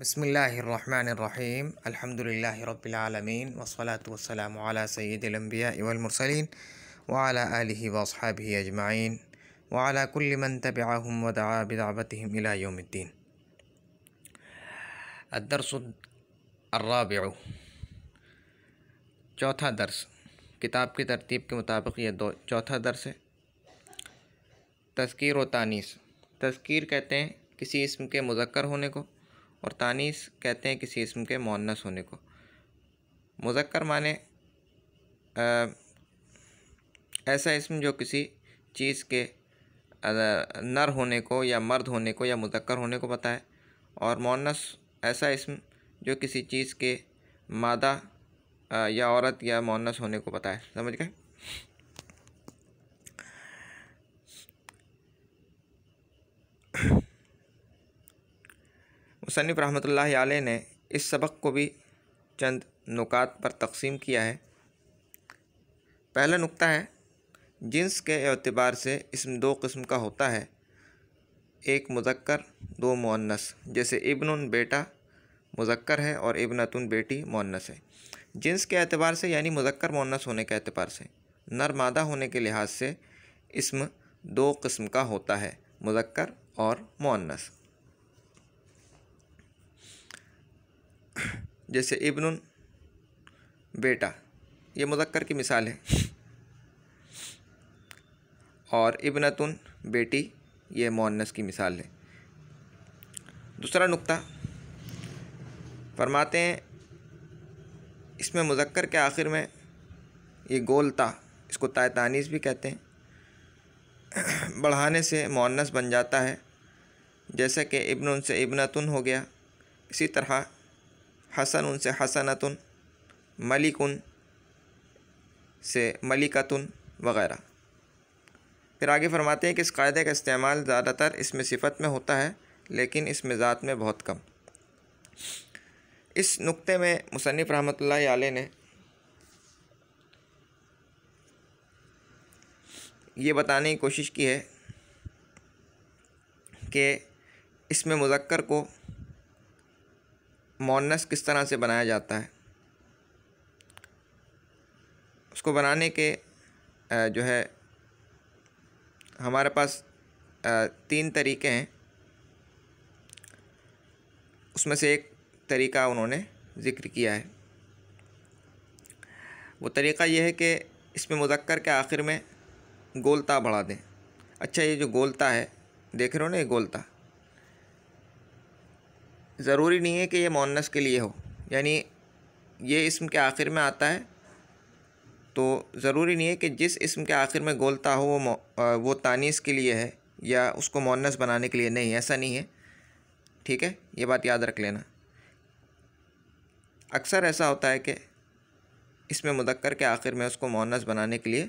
बिस्मिल्लाहिर्रहमानिर्रहीम अल्हम्दुलिल्लाहि रब्बिल आलमीन वस्सलातु वस्सलामु अला सय्यिदिल अंबिया'i वल मुरसलीन व अला आलिहि व अस्हाबिहि अजमाइन व अला कुल्लि मन तबिअहुम व दआ बिदअवतिहिम इला यौमिद्दीन। अद्दर्सु अर्राबिउ, चौथा दर्स। किताब की तरतीब के मुताबिक ये चौथा दर्स है। तज़कीर व तानीस। तज़कीर कहते हैं किसी इस्म के मुज़क्कर होने को, और तानीस कहते हैं किसी इस्म के मुअन्नस होने को। मुज़क्कर माने ऐसा इस्म जो किसी चीज़ के नर होने को या मर्द होने को या मुज़क्कर होने को बताए, और मुअन्नस ऐसा इस्म जो किसी चीज़ के मादा या औरत या मुअन्नस होने को बताए। समझ गए? मुसन्निफ़ रहमतुल्लाहि अलैह ने इस सबक को भी चंद नुकात पर तक़सीम किया है। पहला नुक्ता है, जिन्स के एतबार से इस्म दो किस्म का होता है, एक मुज़क्कर दो मुअन्नस। जैसे इब्नुन बेटा मुज़क्कर है और इब्नतुन बेटी मुअन्नस है। जिन्स के एतबार से यानी मुज़क्कर मुअन्नस होने के एतबार से, नर मादा होने के लिहाज से इस्म दो किस्म का होता है, मुज़क्कर और मुअन्नस। जैसे इब्नुन बेटा, ये मुज़क्कर की मिसाल है, और इब्नतुन बेटी, ये मुअन्नस की मिसाल है। दूसरा नुक्ता फरमाते हैं, इसमें मुज़क्कर के आखिर में ये गोलता, इसको ताए तानीस भी कहते हैं, बढ़ाने से मुअन्नस बन जाता है। जैसे कि इब्नुन से इब्नतुन हो गया। इसी तरह हसनुन से हसनतुन, मलिकुन से मलिकतुन वग़ैरह। फिर आगे फरमाते हैं कि इस कायदे का इस्तेमाल ज़्यादातर इसमें सिफ़त में होता है, लेकिन इसमें ज़ात में बहुत कम। इस नुक्ते में मुसन्निफ़ रहमतुल्लाहि अलैह ने ये बताने की कोशिश की है कि इसमें मुज़क्कर को मुअन्नस किस तरह से बनाया जाता है। उसको बनाने के जो है हमारे पास तीन तरीक़े हैं। उसमें से एक तरीक़ा उन्होंने ज़िक्र किया है। वो तरीक़ा ये है कि इसमें मुज़क्कर के आखिर में गोलता बढ़ा दें। अच्छा, ये जो गोलता है देख रहे हो ना, ये गोलता ज़रूरी नहीं है कि ये मुअन्नस के लिए हो, यानी ये इस्म के आखिर में आता है तो ज़रूरी नहीं है कि जिस इस्म के आखिर में गोलता हो वो तानीस के लिए है या उसको मुअन्नस बनाने के लिए नहीं, ऐसा नहीं है। ठीक है, ये बात याद रख लेना। अक्सर ऐसा होता है कि इसमें मुज़क्कर के आखिर में उसको मुअन्नस बनाने के लिए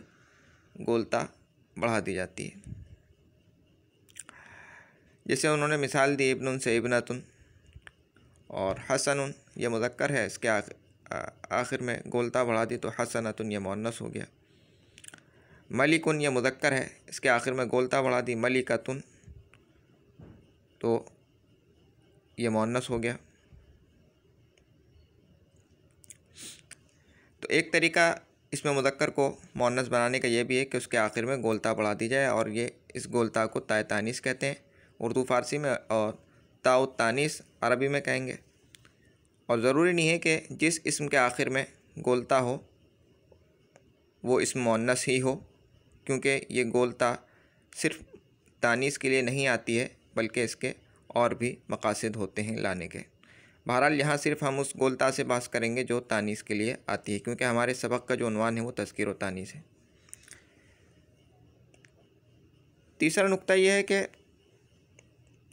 गोलता बढ़ा दी जाती है। जैसे उन्होंने मिसाल दी इब्नुन से इब्नतुन, और हसनुन ये मुज़क्कर है, इसके आखिर में गोलता बढ़ा दी तो हसनतुन ये मुअन्नस हो गया। मलिकुन ये मुज़क्कर है, इसके आखिर में गोलता बढ़ा दी मलिकतुन तो ये मुअन्नस हो गया। तो एक तरीक़ा इसमें मुज़क्कर को मुअन्नस बनाने का ये भी है कि उसके आखिर में गोलता बढ़ा दी जाए, और ये इस गोलता को ताए तानीस कहते हैं उर्दू फ़ारसी में, और ताउ तानीस अरबी में कहेंगे। और ज़रूरी नहीं है कि जिस इस्म के आखिर में गोलता हो वो इस्म मुअन्नस ही हो, क्योंकि ये गोलता सिर्फ़ तानीस के लिए नहीं आती है, बल्कि इसके और भी मकासद होते हैं लाने के। बहरहाल यहाँ सिर्फ हम उस गोलता से बहस करेंगे जो तानीस के लिए आती है, क्योंकि हमारे सबक का जो उन्वान है वो तज़कीर व तानीस है। तीसरा नुक्ता यह है कि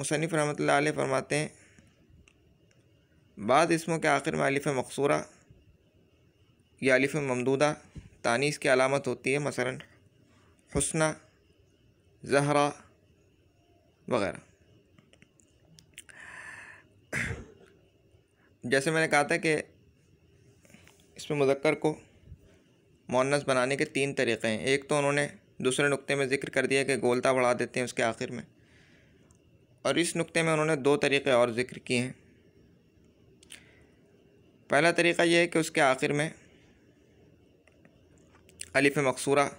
मुसन्निफ़ रहमतुल्लाहि अलैह फरमाते हैं, बाद इस्मों के आखिर में अलिफ़ मक़सूरा या अलिफ़ ममदूदा तानीस की अलामत होती है, मसलन हुस्ना, ज़हरा वग़ैरह। जैसे मैंने कहा था कि इसमें मुज़क्कर को मुअन्नस बनाने के तीन तरीक़े हैं। एक तो उन्होंने दूसरे नुक्ते में ज़िक्र कर दिया कि गोलता बढ़ा देते हैं उसके आखिर में, और इस नुक्ते में उन्होंने दो तरीक़े और ज़िक्र किए हैं। पहला तरीक़ा यह है कि उसके आखिर में अलिफ मकसूरा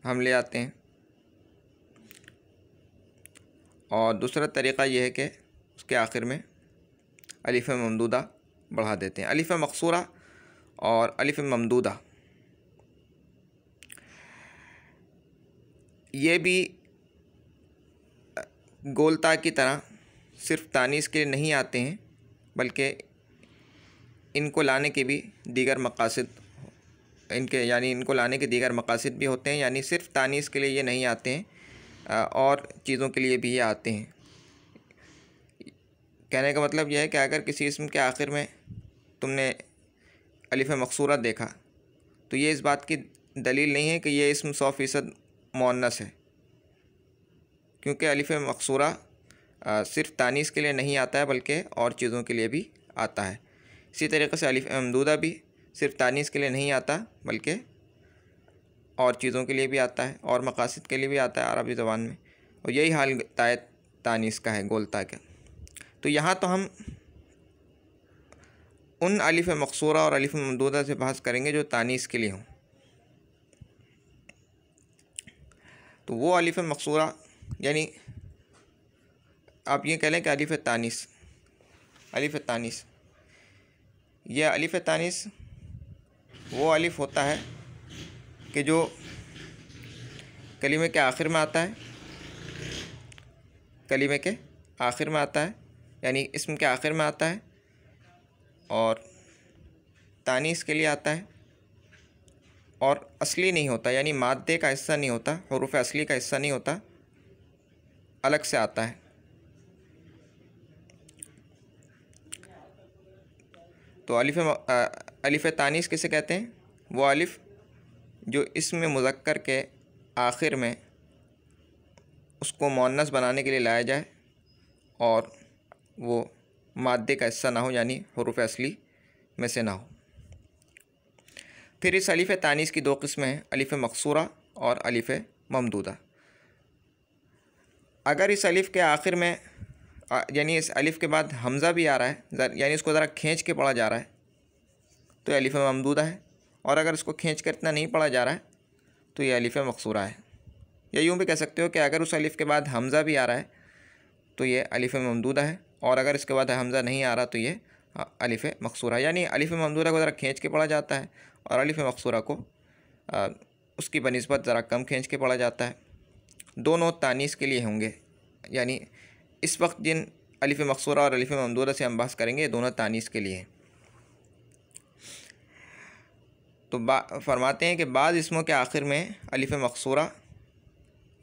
हम ले आते हैं, और दूसरा तरीक़ा यह है कि उसके आखिर में अलिफ ममदूदा बढ़ा देते हैं। अलिफ मकसूरा और अलिफ ममदूदा ये भी गोलता की तरह सिर्फ तानीस के लिए नहीं आते हैं, बल्कि इनको लाने के भी दीगर मकासद इनको लाने के दीगर मकासद भी होते हैं। यानी सिर्फ तानीस के लिए ये नहीं आते हैं, और चीज़ों के लिए भी ये आते हैं। कहने का मतलब यह है कि अगर किसी इसम के आखिर में तुमने अलिफ मकसूरा देखा तो ये इस बात की दलील नहीं है कि ये इसम 100% मुअन्नस है, क्योंकि अलिफ मकसूरा सिर्फ तानीस के लिए नहीं आता है बल्कि और चीज़ों के लिए भी आता है। इसी तरीक़े से अलिफ ममदूदा भी सिर्फ तानीस के लिए नहीं आता बल्कि और चीज़ों के लिए भी आता है और मकासद के लिए भी आता है अरबी ज़बान में, और यही हाल तानीस का है, गोलता का। तो यहाँ तो हम उन अलिफ मकसूरा और अलिफ ममदूदा से बहस करेंगे जो तानीस के लिए हों। तो वो अलिफ मकसूरा यानी आप ये कह लें कि अलिफ तानीस, यह अलिफ तानीस वो अलिफ होता है कि जो कलीमे के आखिर में आता है, यानी इसम के आखिर में आता है, और तानीस के लिए आता है, और असली नहीं होता, यानी मादे का हिस्सा नहीं होता, हुरूफ असली का हिस्सा नहीं होता, अलग से आता है। तो अलिफ तानीस किसे कहते हैं? वो अलिफ जो इसमें मुज़क्कर के आखिर में उसको मुअन्नस बनाने के लिए लाया जाए और वो मादे का हिस्सा ना हो, यानी हुरूफ असली में से ना हो। फिर इस अलिफ तानीस की दो किस्में हैं, अलिफ मकसूरा और अलिफ ममदूदा। अगर इस अलिफ के आखिर में यानी इस अलिफ के बाद हमज़ा भी आ रहा है, यानी इसको ज़रा खींच के पढ़ा जा रहा है, तो ये अलिफ ममदूदा है, और अगर इसको खींच कर इतना नहीं पढ़ा जा रहा है तो ये अलिफ मकसूरा है। या यूँ भी कह सकते हो कि अगर उस अलिफ के बाद हमज़ा भी आ रहा है तो ये अलिफ ममदूदा है, और अगर इसके बाद हमज़ा नहीं आ रहा तो ये अलिफ मकसूरा। यानी अलिफ ममदूदा को ज़रा खींच के पढ़ा जाता है और अलिफ मकसूरा को उसकी बनिस्बत ज़रा कम खींच के पढ़ा जाता है। दोनों तानीस के लिए होंगे, यानी इस वक्त जिन अलिफ मकसूरा और अलिफ ममदूदा से हम बहस करेंगे दोनों तानीस के लिए। तो फरमाते हैं कि बाज़ इसमों के आखिर में अलिफ मकसूरा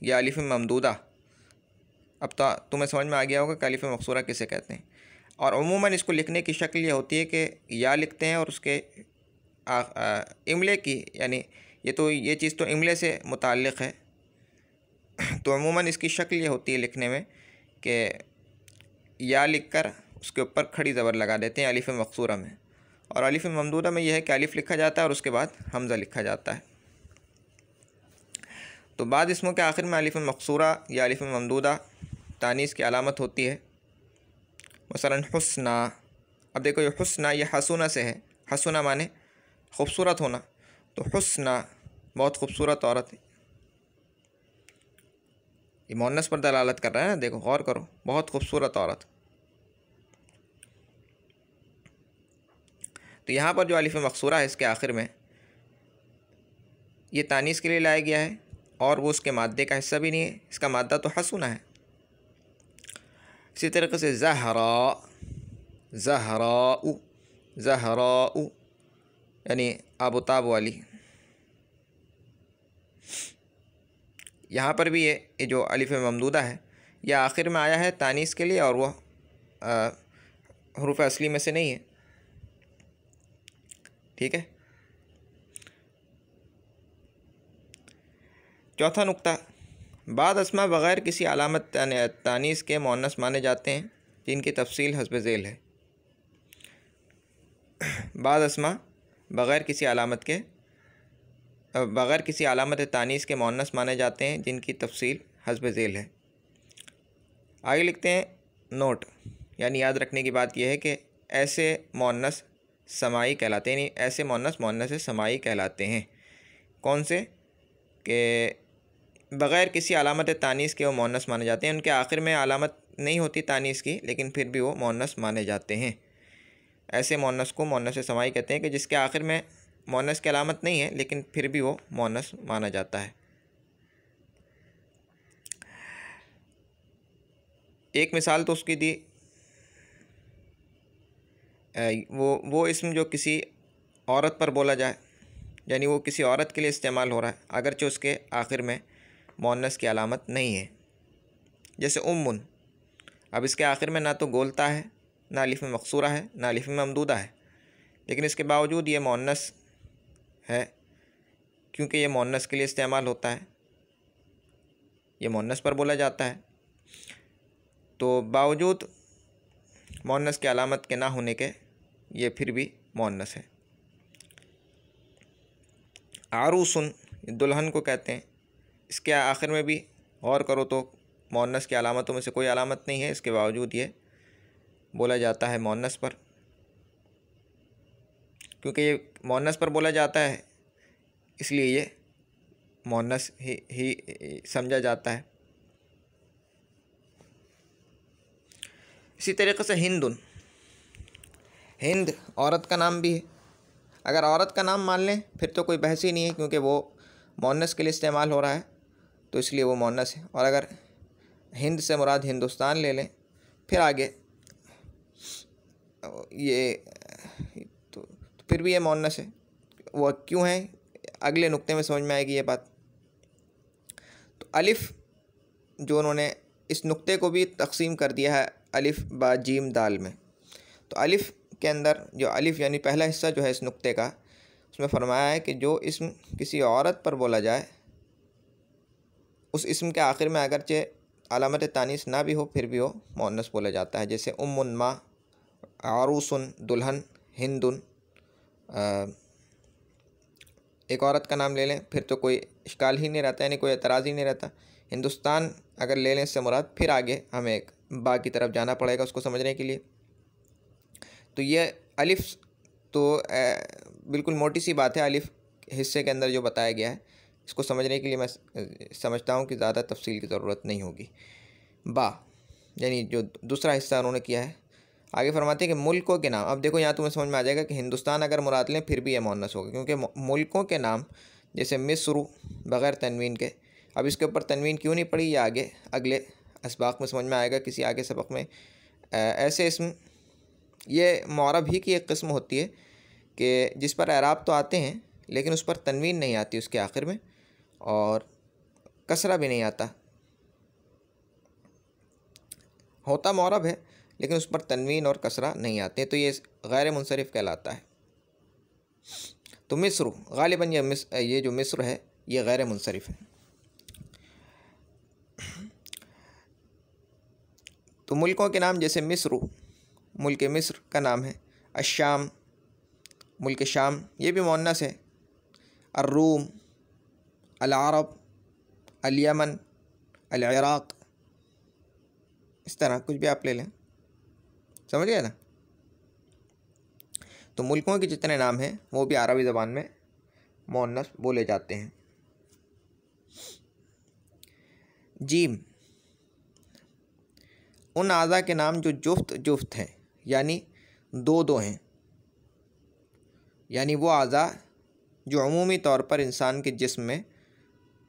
या अलिफ ममदूदा, अब तो तुम्हें समझ में आ गया होगा कि अलिफ मकसूरा किसे कहते हैं। और उमूमन इसको लिखने की शक्ल ये होती है कि या लिखते हैं और उसके इमले की, यानी ये चीज़ तो इमले से मुताल्लिक़ है, तो अमूमन इसकी शक्ल ये होती है लिखने में कि या लिख कर उसके ऊपर खड़ी ज़बर लगा देते हैं अलिफ मकसूरा में, और अलिफ ममदूदा में यह है कि अलिफ लिखा जाता है और उसके बाद हमज़ा लिखा जाता है। तो बाद इसमों के आखिर में अलिफ मकसूरा या अलिफ ममदूदा तानीस की अलामत होती है। मसलन हुस्ना, अब देखो ये हुस्ना ये हसूना से है, हसूना माने खूबसूरत होना, तो हुस्ना बहुत खूबसूरत औरत है, ये मुअन्नस पर दलालत कर रहा है ना, देखो गौर करो, बहुत खूबसूरत औरत। तो यहाँ पर जो अलिफ मकसूरा है इसके आखिर में ये तानीस के लिए लाया गया है, और वो उसके मादे का हिस्सा भी नहीं है, इसका मादा तो हसूना है। इसी तरीके से ज़हराउ यानी आबोताब वाली, यहाँ पर भी ये जो अलिफ ममदूदा है यह आखिर में आया है तानीस के लिए, और वह हुरूफ असली में से नहीं है। ठीक है। चौथा नुक्ता, बाद अस्मा बग़ैर किसी अलामत तानीस के मुअन्नस माने जाते हैं जिनकी तफसील हस्ब ज़ेल है। बाद अस्मा बग़ैर किसी अलामत तानीस के मुअन्नस माने जाते हैं जिनकी तफसील हस्ब ज़ेल है। आगे लिखते हैं नोट, यानी याद रखने की बात यह है कि ऐसे मुअन्नस समाई कहलाते हैं, यानी ऐसे मुअन्नस मुअन्नस समाई कहलाते हैं। कौन से? कि बग़ैर किसी अलामत तानीस के वो मुअन्नस माने जाते हैं। उनके आखिर में अलामत नहीं होती तानीस की, लेकिन फिर भी वो मुअन्नस माने जाते हैं। ऐसे मुअन्नस को मुअन्नस समाई कहते हैं कि जिसके आखिर में मुअन्नस की अलामत नहीं है, लेकिन फिर भी वो मुअन्नस माना जाता है। एक मिसाल तो उसकी दी, वो इस्म जो किसी औरत पर बोला जाए, यानी वो किसी औरत के लिए इस्तेमाल हो रहा है, अगरचे उसके आखिर में मुअन्नस की अलामत नहीं है। जैसे उम्मुन, अब इसके आखिर में ना तो गोलता है, ना अलिफ में मकसूरा है, ना अलिफ में ममदूदा है, लेकिन इसके बावजूद ये मुअन्नस है, क्योंकि ये मुअन्नस के लिए इस्तेमाल होता है, ये मुअन्नस पर बोला जाता है। तो बावजूद मुअन्नस की अलामत के ना होने के ये फिर भी मुअन्नस है। आरूसन, दुल्हन को कहते हैं, इसके आखिर में भी गौर करो तो मुअन्नस की अलामतों में से कोई अलामत नहीं है, इसके बावजूद ये बोला जाता है मुअन्नस पर। क्योंकि ये मुअन्नस पर बोला जाता है, इसलिए ये मुअन्नस ही समझा जाता है। इसी तरीक़े से हिंदुन, हिंद औरत का नाम भी है। अगर औरत का नाम मान लें फिर तो कोई बहस ही नहीं है, क्योंकि वो मुअन्नस के लिए इस्तेमाल हो रहा है, तो इसलिए वो मुअन्नस है। और अगर हिंद से मुराद हिंदुस्तान ले लें, फिर आगे ये तो फिर भी ये मुअन्नस है। वो क्यों है, अगले नुक्ते में समझ में आएगी ये बात। तो अलिफ़ जो उन्होंने इस नुक्ते को भी तकसीम कर दिया है अलिफ़ बा जीम दाल में। तो अलिफ़ के अंदर जो अलिफ़ यानी पहला हिस्सा जो है इस नुक्ते का, उसमें फरमाया है कि जो इस्म किसी औरत पर बोला जाए, उस इस्म के आखिर में अगरचे अलामत तानीस ना भी हो, फिर भी वो मुअन्नस बोला जाता है। जैसे उम्मुन माँ, आरूसन दुल्हन, हिंदुन एक औरत का नाम ले लें फिर तो कोई इश्काल ही नहीं रहता, यानी कोई एतराज़ ही नहीं रहता। हिंदुस्तान अगर ले लें इससे मुराद, फिर आगे हमें एक बा की तरफ जाना पड़ेगा उसको समझने के लिए। तो ये अलिफ़ तो बिल्कुल मोटी सी बात है, अलिफ़ हिस्से के अंदर जो बताया गया है, इसको समझने के लिए मैं समझता हूँ कि ज़्यादा तफसील की ज़रूरत नहीं होगी। बा यानी जो दूसरा हिस्सा उन्होंने किया है, आगे फरमाते हैं कि मुल्कों के नाम। अब देखो यहाँ तुम्हें समझ में आ जाएगा कि हिंदुस्तान अगर मुराद लें फिर भी यह मुअन्नस होगा, क्योंकि मुल्कों के नाम जैसे मिस्र बग़ैर तनवीन के, अब इसके ऊपर तनवीन क्यों नहीं पड़ी, या आगे अगले असबाक में समझ में आएगा, किसी आगे सबक में। ऐसे इसम ये मौरब ही की एक किस्म होती है कि जिस पर एराब तो आते हैं, लेकिन उस पर तनवीन नहीं आती उसके आखिर में, और कसरा भी नहीं आता, होता मौरब है लेकिन उस पर तनवीन और कसरा नहीं आते, तो ये गैर मुनसरिफ कहलाता है। तो मिस्र गालिबन ये जो मिस्र है ये गैर मुनसरिफ है। तो मुल्कों के नाम जैसे मिस्र, मुल्क मिस्र का नाम है। अशाम, मुल्क शाम, ये भी मुअन्नस है। अर्रूम, अल-अरब, अल-यमन, अल-इराक़, इस तरह कुछ भी आप ले लें, समझ गए ना। तो मुल्कों के जितने नाम हैं वो भी अरबी ज़बान में मुअन्नस बोले जाते हैं। जीम, उन आज़ा के नाम जो जुफ्त जुफ्त हैं, यानी दो दो हैं, यानी वो आज़ा जो अमूमी तौर पर इंसान के जिस्म में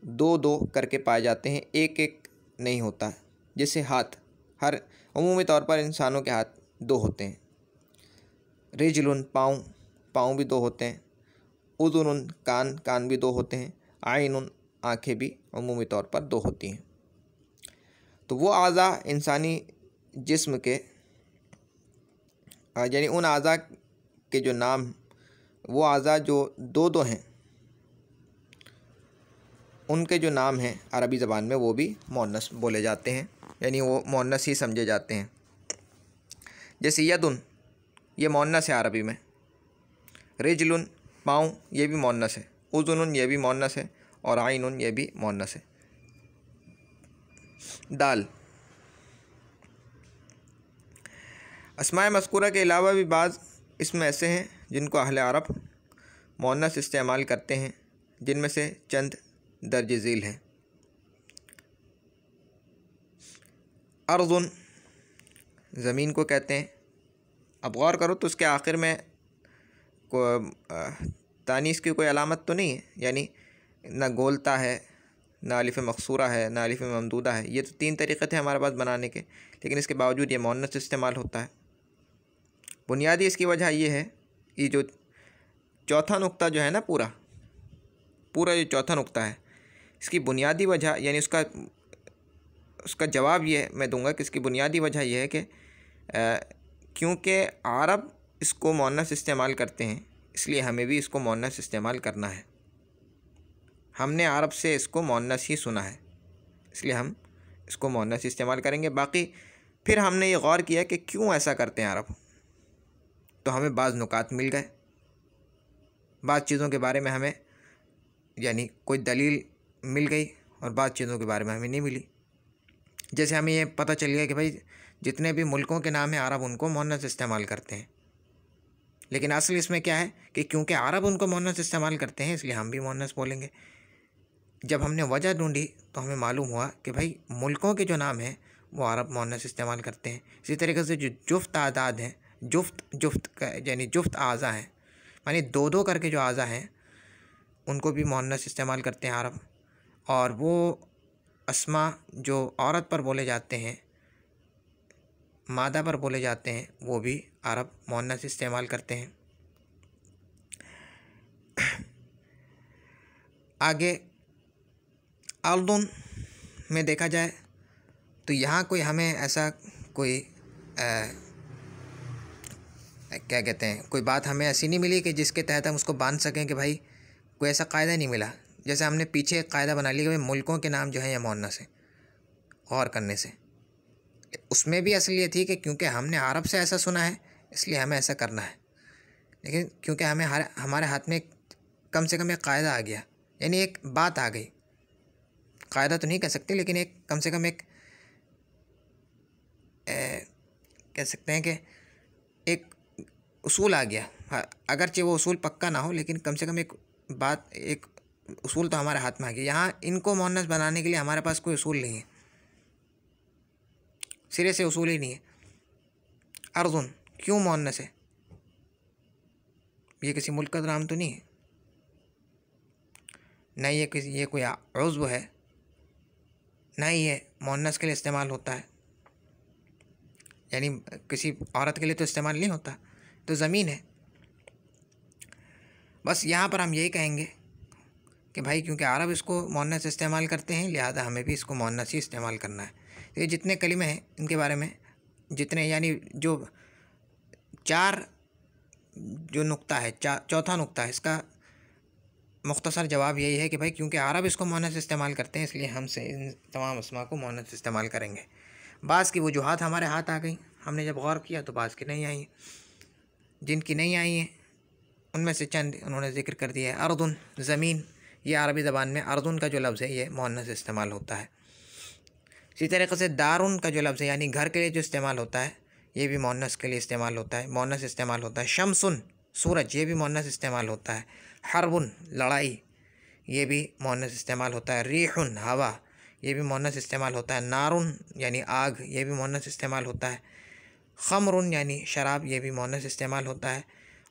दो दो करके पाए जाते हैं, एक एक नहीं होता। जैसे हाथ, हर अमूमी तौर पर इंसानों के हाथ दो होते हैं। रिजलुन, पाँव, पाँव भी दो होते हैं। उज़ुनुन, कान, कान भी दो होते हैं। आइनुन, आँखें भी अमूमी तौर पर दो होती हैं। तो वो आज़ा इंसानी जिस्म के, यानी उन आज़ा के जो नाम, वो आज़ा जो दो दो हैं, उनके जो नाम हैं अरबी ज़बान में वो भी मुअन्नस बोले जाते हैं, यानी वो मुअन्नस ही समझे जाते हैं। जैसे यदुन, ये मुअन्नस है अरबी में। रिजलुन, पाँव, ये भी मुअन्नस है। उज़ुनुन, ये भी मुअन्नस है। और आइनुन, ये भी मुअन्नस है। दाल, अस्माए मज़कूरा के अलावा भी बाज़ इसमें ऐसे हैं जिनको अहले अरब मुअन्नस इस्तेमाल करते हैं, जिनमें से चंद दर्ज झील हैं। अर्ज़ुन ज़मीन को कहते हैं। अब गौर करो तो उसके आखिर में तानीस की कोई अलामत तो नहीं है, यानी ना गोलता है, ना अलिफ़ मकसूरा है, ना अलिफ़ ममदूदा है। ये तो तीन तरीक़े थे हमारे पास बनाने के, लेकिन इसके बावजूद ये मुअन्नस इस्तेमाल होता है। बुनियादी इसकी वजह ये है, ये जो चौथा नुक्ता जो है ना, पूरा जो चौथा नुक्ता है, इसकी बुनियादी वजह यानी उसका जवाब ये मैं दूंगा कि इसकी बुनियादी वजह यह है कि क्योंकि अरब इसको मुअन्नस इस्तेमाल करते हैं, इसलिए हमें भी इसको मुअन्नस इस्तेमाल करना है। हमने अरब से इसको मुअन्नस ही सुना है, इसलिए हम इसको मुअन्नस इस्तेमाल करेंगे। बाकी फिर हमने ये गौर किया कि क्यों ऐसा करते हैं अरब, तो हमें बाज़ नुकात मिल गए, बाज़ चीज़ों के बारे में हमें यानी कोई दलील मिल गई और बाज़ चीज़ों के बारे में हमें नहीं मिली। जैसे हमें ये पता चल गया कि भाई जितने भी मुल्कों के नाम हैं अरब उनको मुअन्नस इस्तेमाल करते हैं, लेकिन असल इसमें क्या है कि क्योंकि अरब उनको मुअन्नस इस्तेमाल करते हैं इसलिए हम भी मुअन्नस बोलेंगे। जब हमने वजह ढूंढी तो हमें मालूम हुआ कि भाई मुल्कों के जो नाम हैं वो अरब मुअन्नस इस्तेमाल करते हैं। इसी तरीके से जो जुफ्त आदाद हैं, जुफ्त यानी जुफ्त आज़ा हैं, यानी दो दो करके जो आज़ा हैं उनको भी मुअन्नस इस्तेमाल करते हैं अरब। और वो अस्मा जो औरत पर बोले जाते हैं, मादा पर बोले जाते हैं, वो भी अरब मुअन्नस इस्तेमाल करते हैं। आगे अर्दुन में देखा जाए तो यहाँ कोई हमें ऐसा कोई क्या कहते हैं, कोई बात हमें ऐसी नहीं मिली कि जिसके तहत हम उसको बांध सकें कि भाई कोई ऐसा कायदा नहीं मिला। जैसे हमने पीछे एक कायदा बना लिया कि भाई मुल्कों के नाम जो है या मुअन्नस है, गौर करने से उसमें भी असल ये थी कि क्योंकि हमने अरब से ऐसा सुना है इसलिए हमें ऐसा करना है। लेकिन क्योंकि हमें हमारे हाथ में कम से कम एक कायदा आ गया, यानी एक बात आ गई, कायदा तो नहीं कह सकते लेकिन एक कम से कम एक कह सकते हैं कि एक उसूल आ गया। अगरचे वो उसूल पक्का ना हो लेकिन कम से कम एक बात, एक उसूल तो हमारे हाथ में आ गया। यहाँ इनको मुअन्नस बनाने के लिए हमारे पास कोई उसूल नहीं है, सिरे से उसूल ही नहीं है। अर्जुन क्यों मुअन्नस है? ये किसी मुल्क का नाम तो नहीं है, ना ये कोई उज़्व है, ना ही ये मुअन्नस के लिए इस्तेमाल होता है, यानी किसी औरत के लिए तो इस्तेमाल नहीं होता। तो ज़मीन है। बस यहाँ पर हम यही कहेंगे कि भाई क्योंकि अरब इसको मुअन्नस इस्तेमाल करते हैं लिहाजा हमें भी इसको मुअन्नस ही इस्तेमाल करना है। ये जितने कलिमे हैं इनके बारे में जितने यानी जो चार जो नुक्ता है, चौथा नुक्ता है, इसका मुख्तसर जवाब यही है कि भाई क्योंकि अरब इसको मुअन्नस इस्तेमाल करते हैं इसलिए हमसे इन तमाम अस्मा को मुअन्नस इस्तेमाल करेंगे। बाज़ की वजूहात हमारे हाथ आ गई, हमने जब गौर किया तो बाज़ की नहीं आई। जिनकी नहीं आई हैं उनमें से चंद उन्होंने ज़िक्र कर दिया है। अर्दुन ज़मीन, ये अरबी ज़बान में अर्दुन का जो लफ्ज़ है ये मुअन्नस इस्तेमाल होता है। इसी तरीक़े से दारुन का जो लफ्ज़ है यानी घर के लिए जो इस्तेमाल होता है ये भी मुअन्नस के लिए इस्तेमाल होता है, मुअन्नस इस्तेमाल होता है। शम्सुन सूरज, ये भी मुअन्नस इस्तेमाल होता है। हर्बुन लड़ाई, ये भी मुअन्नस इस्तेमाल होता है। रीहुन हवा, ये भी मुअन्नस इस्तेमाल होता है। नारुन यानी आग, ये भी मुअन्नस इस्तेमाल होता है। खमरुन यानी शराब, ये भी मुअन्नस इस्तेमाल होता है।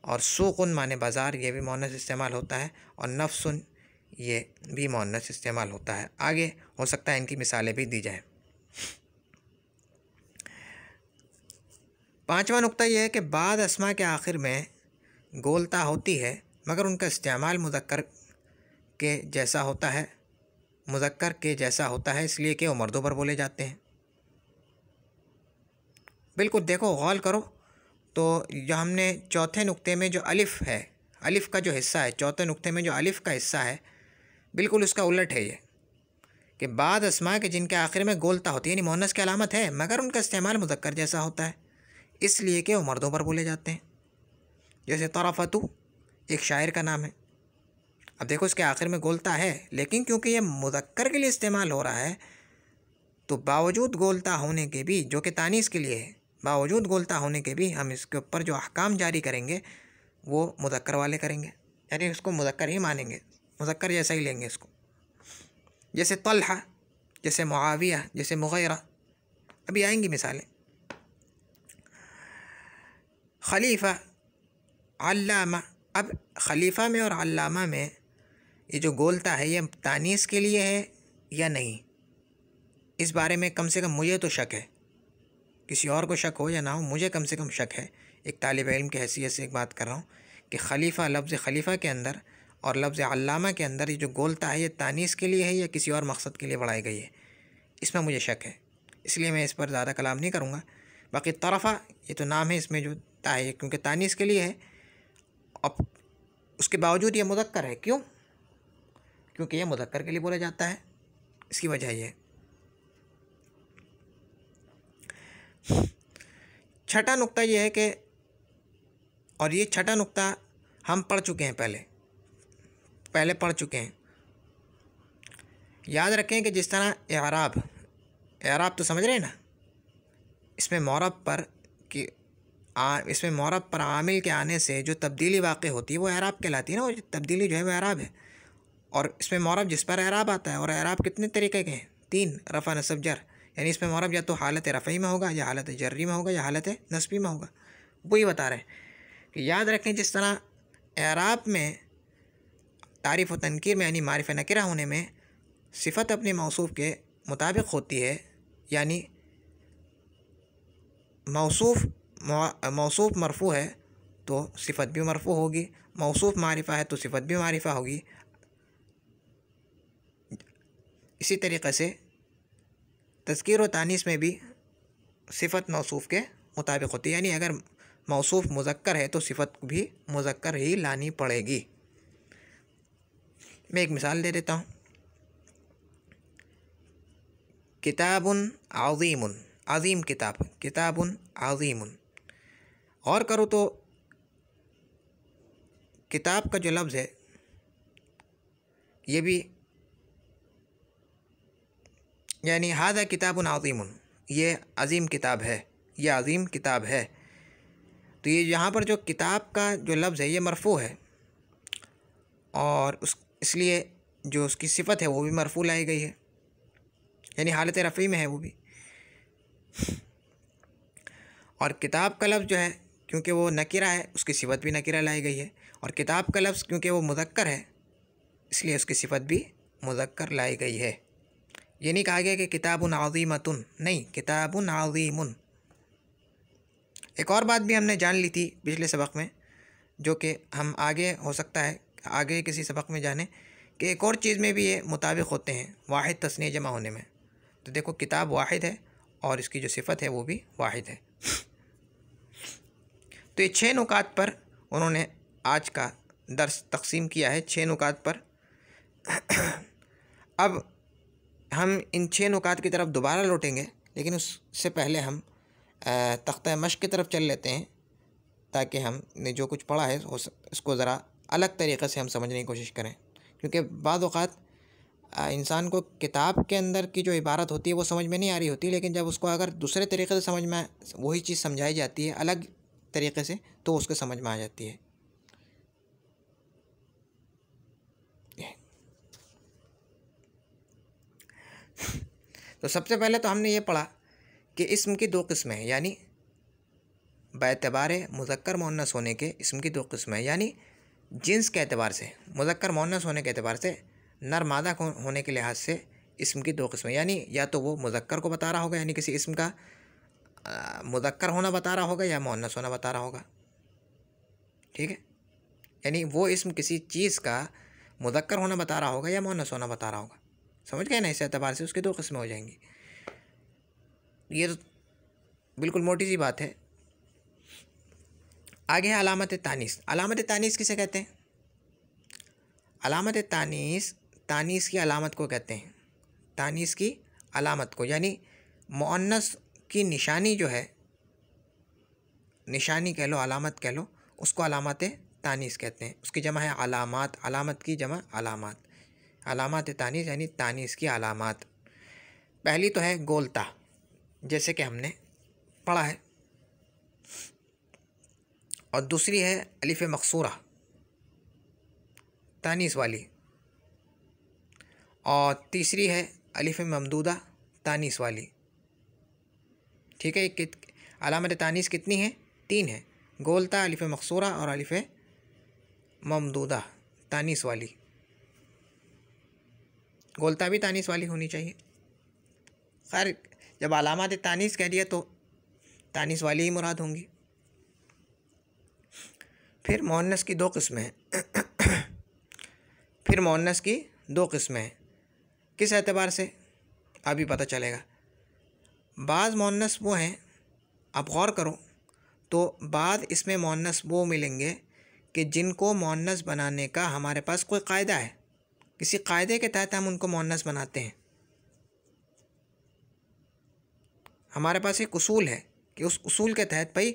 और सूक़ुन माने बाज़ार, ये भी मुअन्नस इस्तेमाल होता है। और नफ्सुन, ये भी मुअन्नस इस्तेमाल होता है। आगे हो सकता है इनकी मिसालें भी दी जाएँ। पाँचवा नुक्ता यह है कि बाद अस्मा के आखिर में गोलता होती है मगर उनका इस्तेमाल मुज़क्कर के जैसा होता है, इसलिए कि वो मर्दों पर बोले जाते हैं। बिल्कुल देखो, गौर करो तो जो हमने चौथे नुक्ते में जो अलिफ़ है, अलिफ़ का जो हिस्सा है, चौथे नुक्ते में जो अलिफ़ का हिस्सा है बिल्कुल उसका उलट है ये कि बाद अस्मा के जिनके आखिर में गोलता होती है यानी मुअन्नस की अलामत है मगर उनका इस्तेमाल मुज़क्कर जैसा होता है, इसलिए कि वो मर्दों पर बोले जाते हैं। जैसे तरफ़तु एक शायर का नाम है। अब देखो इसके आखिर में गोलता है लेकिन क्योंकि ये मुज़क्कर के लिए इस्तेमाल हो रहा है तो बावजूद गोलता होने के भी, जो कि तानीस के लिए है, बावजूद गोलता होने के भी हम इसके ऊपर जो अहकाम जारी करेंगे वो मुज़क्कर वाले करेंगे, यानी उसको मुज़क्कर ही मानेंगे, मुज़क्कर जैसा ही लेंगे इसको। जैसे तल्हा, जैसे मुआविया, जैसे मुगैरा, अभी आएंगी मिसालें। खलीफा, अल्लामा। अब खलीफा में और अल्लामा में ये जो गोलता है ये तानीस के लिए है या नहीं, इस बारे में कम से कम मुझे तो शक है। किसी और को शक हो या ना हो, मुझे कम से कम शक है। एक तालिब इल्म की हैसियत से एक बात कर रहा हूँ कि खलीफा, लफ्ज़ खलीफा के अंदर और लफ्ज़ अल्लामा के अंदर ये जो गोलता है ये तानीस के लिए है या किसी और मकसद के लिए बढ़ाई गई है, इसमें मुझे शक है। इसलिए मैं इस पर ज़्यादा कलाम नहीं करूँगा। बाकी तरफ़ा ये तो नाम है, इसमें जो ता है क्योंकि तानीस के लिए है, अब उसके बावजूद ये मुज़क्कर है। क्यों? क्योंकि ये मुज़क्कर के लिए बोला जाता है, इसकी वजह ये है। छठा नुक्ता ये है कि, और ये छठा नुक्ता हम पढ़ चुके हैं, पहले पढ़ चुके हैं। याद रखें कि जिस तरह एराब तो समझ रहे हैं ना, इसमें मौरब पर कि इसमें मौरब पर आमिल के आने से जो तब्दीली वाक़ई होती है वो एराब कहलाती है ना, वो तब्दीली जो है वो एराब है। और इसमें मौरब जिस पर एराब आता है, और एराब कितने तरीके के हैं? 3, रफ़ा नसब जर। यानी इसमें मौरब या तो हालत रफ़ई में होगा, या हालत जर्री में होगा, या हालत नस्बी में होगा। वही बता रहे हैं कि याद रखें जिस तरह एराब में तारीफ़ व तनकीर में यानी मारिफ़ नकिरा होने में सिफ़त अपने मौसूफ़ के मुताबिक होती है, यानी मौसूफ़ मरफ़ू है तो सिफ़त भी मरफ़ू होगी, मौसूफ़ मारिफ़ा है तो सिफ़त भी मारिफ़ा होगी। इसी तरीक़े से तज़कीर व तानीस में भी सिफ़त मौसूफ़ के मुताबिक होती है, यानी अगर मौसूफ़ मुज़क्कर है तो सिफ़त भी मुज़क्कर ही लानी पड़ेगी। मैं एक मिसाल दे देता हूँ। किताबुन अज़ीमुन, अज़ीम किताब, किताबुन अज़ीमुन। गौर करो तो किताब का जो लफ्ज़ है ये भी, यानी हाज़ा किताबुन अज़ीमुन, ये अज़ीम किताब है, ये अज़ीम किताब है। तो ये यहाँ पर जो किताब का जो लफ्ज़ है ये मरफ़ू है, और इसलिए जो उसकी सिफ़त है वो भी मरफ़ू लाई गई है, यानी हालत रफ़ी में है वो भी। और किताब का लफ्ज़ जो है क्योंकि वो नकीरा है, उसकी सिफ़त भी नकीरा लाई गई है। और किताब का लफ्ज़ क्योंकि वो मुज़क्कर है, इसलिए उसकी सिफ़त भी मुज़क्कर लाई गई है। ये नहीं कहा गया कि किताबुन अज़ीमतुन, नहीं, किताबुन अज़ीमुन। एक और बात भी हमने जान ली थी पिछले सबक में, जो कि हम आगे हो सकता है आगे किसी सबक में जाने, कि एक और चीज़ में भी ये मुताबिक होते हैं वाहिद तस्नीय जमा होने में। तो देखो किताब वाहिद है और इसकी जो सिफ़त है वो भी वाहिद है। तो ये 6 नुकात पर उन्होंने आज का दर्स तकसीम किया है, 6 नुकात पर। अब हम इन 6 नुकात की तरफ दोबारा लौटेंगे, लेकिन उससे पहले हम तख्ता मश्क की तरफ चल लेते हैं, ताकि हमने जो कुछ पढ़ा है उसको ज़रा अलग तरीक़े से हम समझने की कोशिश करें। क्योंकि बाद औक़ात इंसान को किताब के अंदर की जो इबारत होती है वो समझ में नहीं आ रही होती, लेकिन जब उसको अगर दूसरे तरीक़े से समझ में वही चीज़ समझाई जाती है अलग तरीक़े से, तो उसको समझ में आ जाती है। तो सबसे पहले तो हमने ये पढ़ा कि इस्म की 2 किस्में हैं, यानी बेतबार मुज़क्कर मुअन्नस होने के इस्म की 2 किस्में हैं, यानी जिन्स के एतबार से, मुज़क्कर मुअन्नस होने के एतबार से, नर मादा होने के लिहाज से इस्म की 2 किस्में, यानी या तो वो मुज़क्कर को बता रहा होगा, यानी किसी इस्म का मुज़क्कर होना बता रहा होगा, या मुअन्नस होना बता रहा होगा। ठीक है, यानी वो इस्म किसी चीज़ का मुज़क्कर होना बता रहा होगा या मुअन्नस होना बता रहा होगा। समझ गए ना? इस एतबार से उसकी 2 किस्में हो जाएंगी। ये तो बिल्कुल मोटी सी बात है। आगे है अलामत तानीस। अलामत तानीस किसे कहते हैं? अलामत तानीस, तानीस की अलामत को कहते हैं, तानीस की अलामत को, यानी मुअन्नस की निशानी जो है, निशानी कह लो, अलामत कह लो, उसको अलामत तानीस कहते हैं। उसकी जमा है अलामात, अलामत की जमा अलामात। अलामत तानीस यानी तानीस की अलामात। पहली तो है गोलता, जैसे कि हमने पढ़ा है और दूसरी है अलिफ मकसूरा तानीस वाली, और तीसरी है अलिफ ममदूदा तानीस वाली। ठीक है, अलामत तानीस कितनी है? 3 है, गोलता, अलिफ मकसूरा और अलिफ ममदूदा तानीस वाली। गोलता भी तानीस वाली होनी चाहिए। खैर, जब अलामत तानीस कह दिया तो तानीस वाली ही मुराद होंगी। फिर मुअन्नस की 2 किस्में हैं। फिर मुअन्नस की 2 किस्में हैं। किस एतबार से? अभी पता चलेगा। बाज़ मुअन्नस वो हैं, आप गौर करो तो बाद इसमें मुअन्नस वो मिलेंगे कि जिनको मुअन्नस बनाने का हमारे पास कोई कायदा है, किसी कायदे के तहत हम उनको मुअन्नस बनाते हैं। हमारे पास एक उसूल है कि उस उसूल के तहत भाई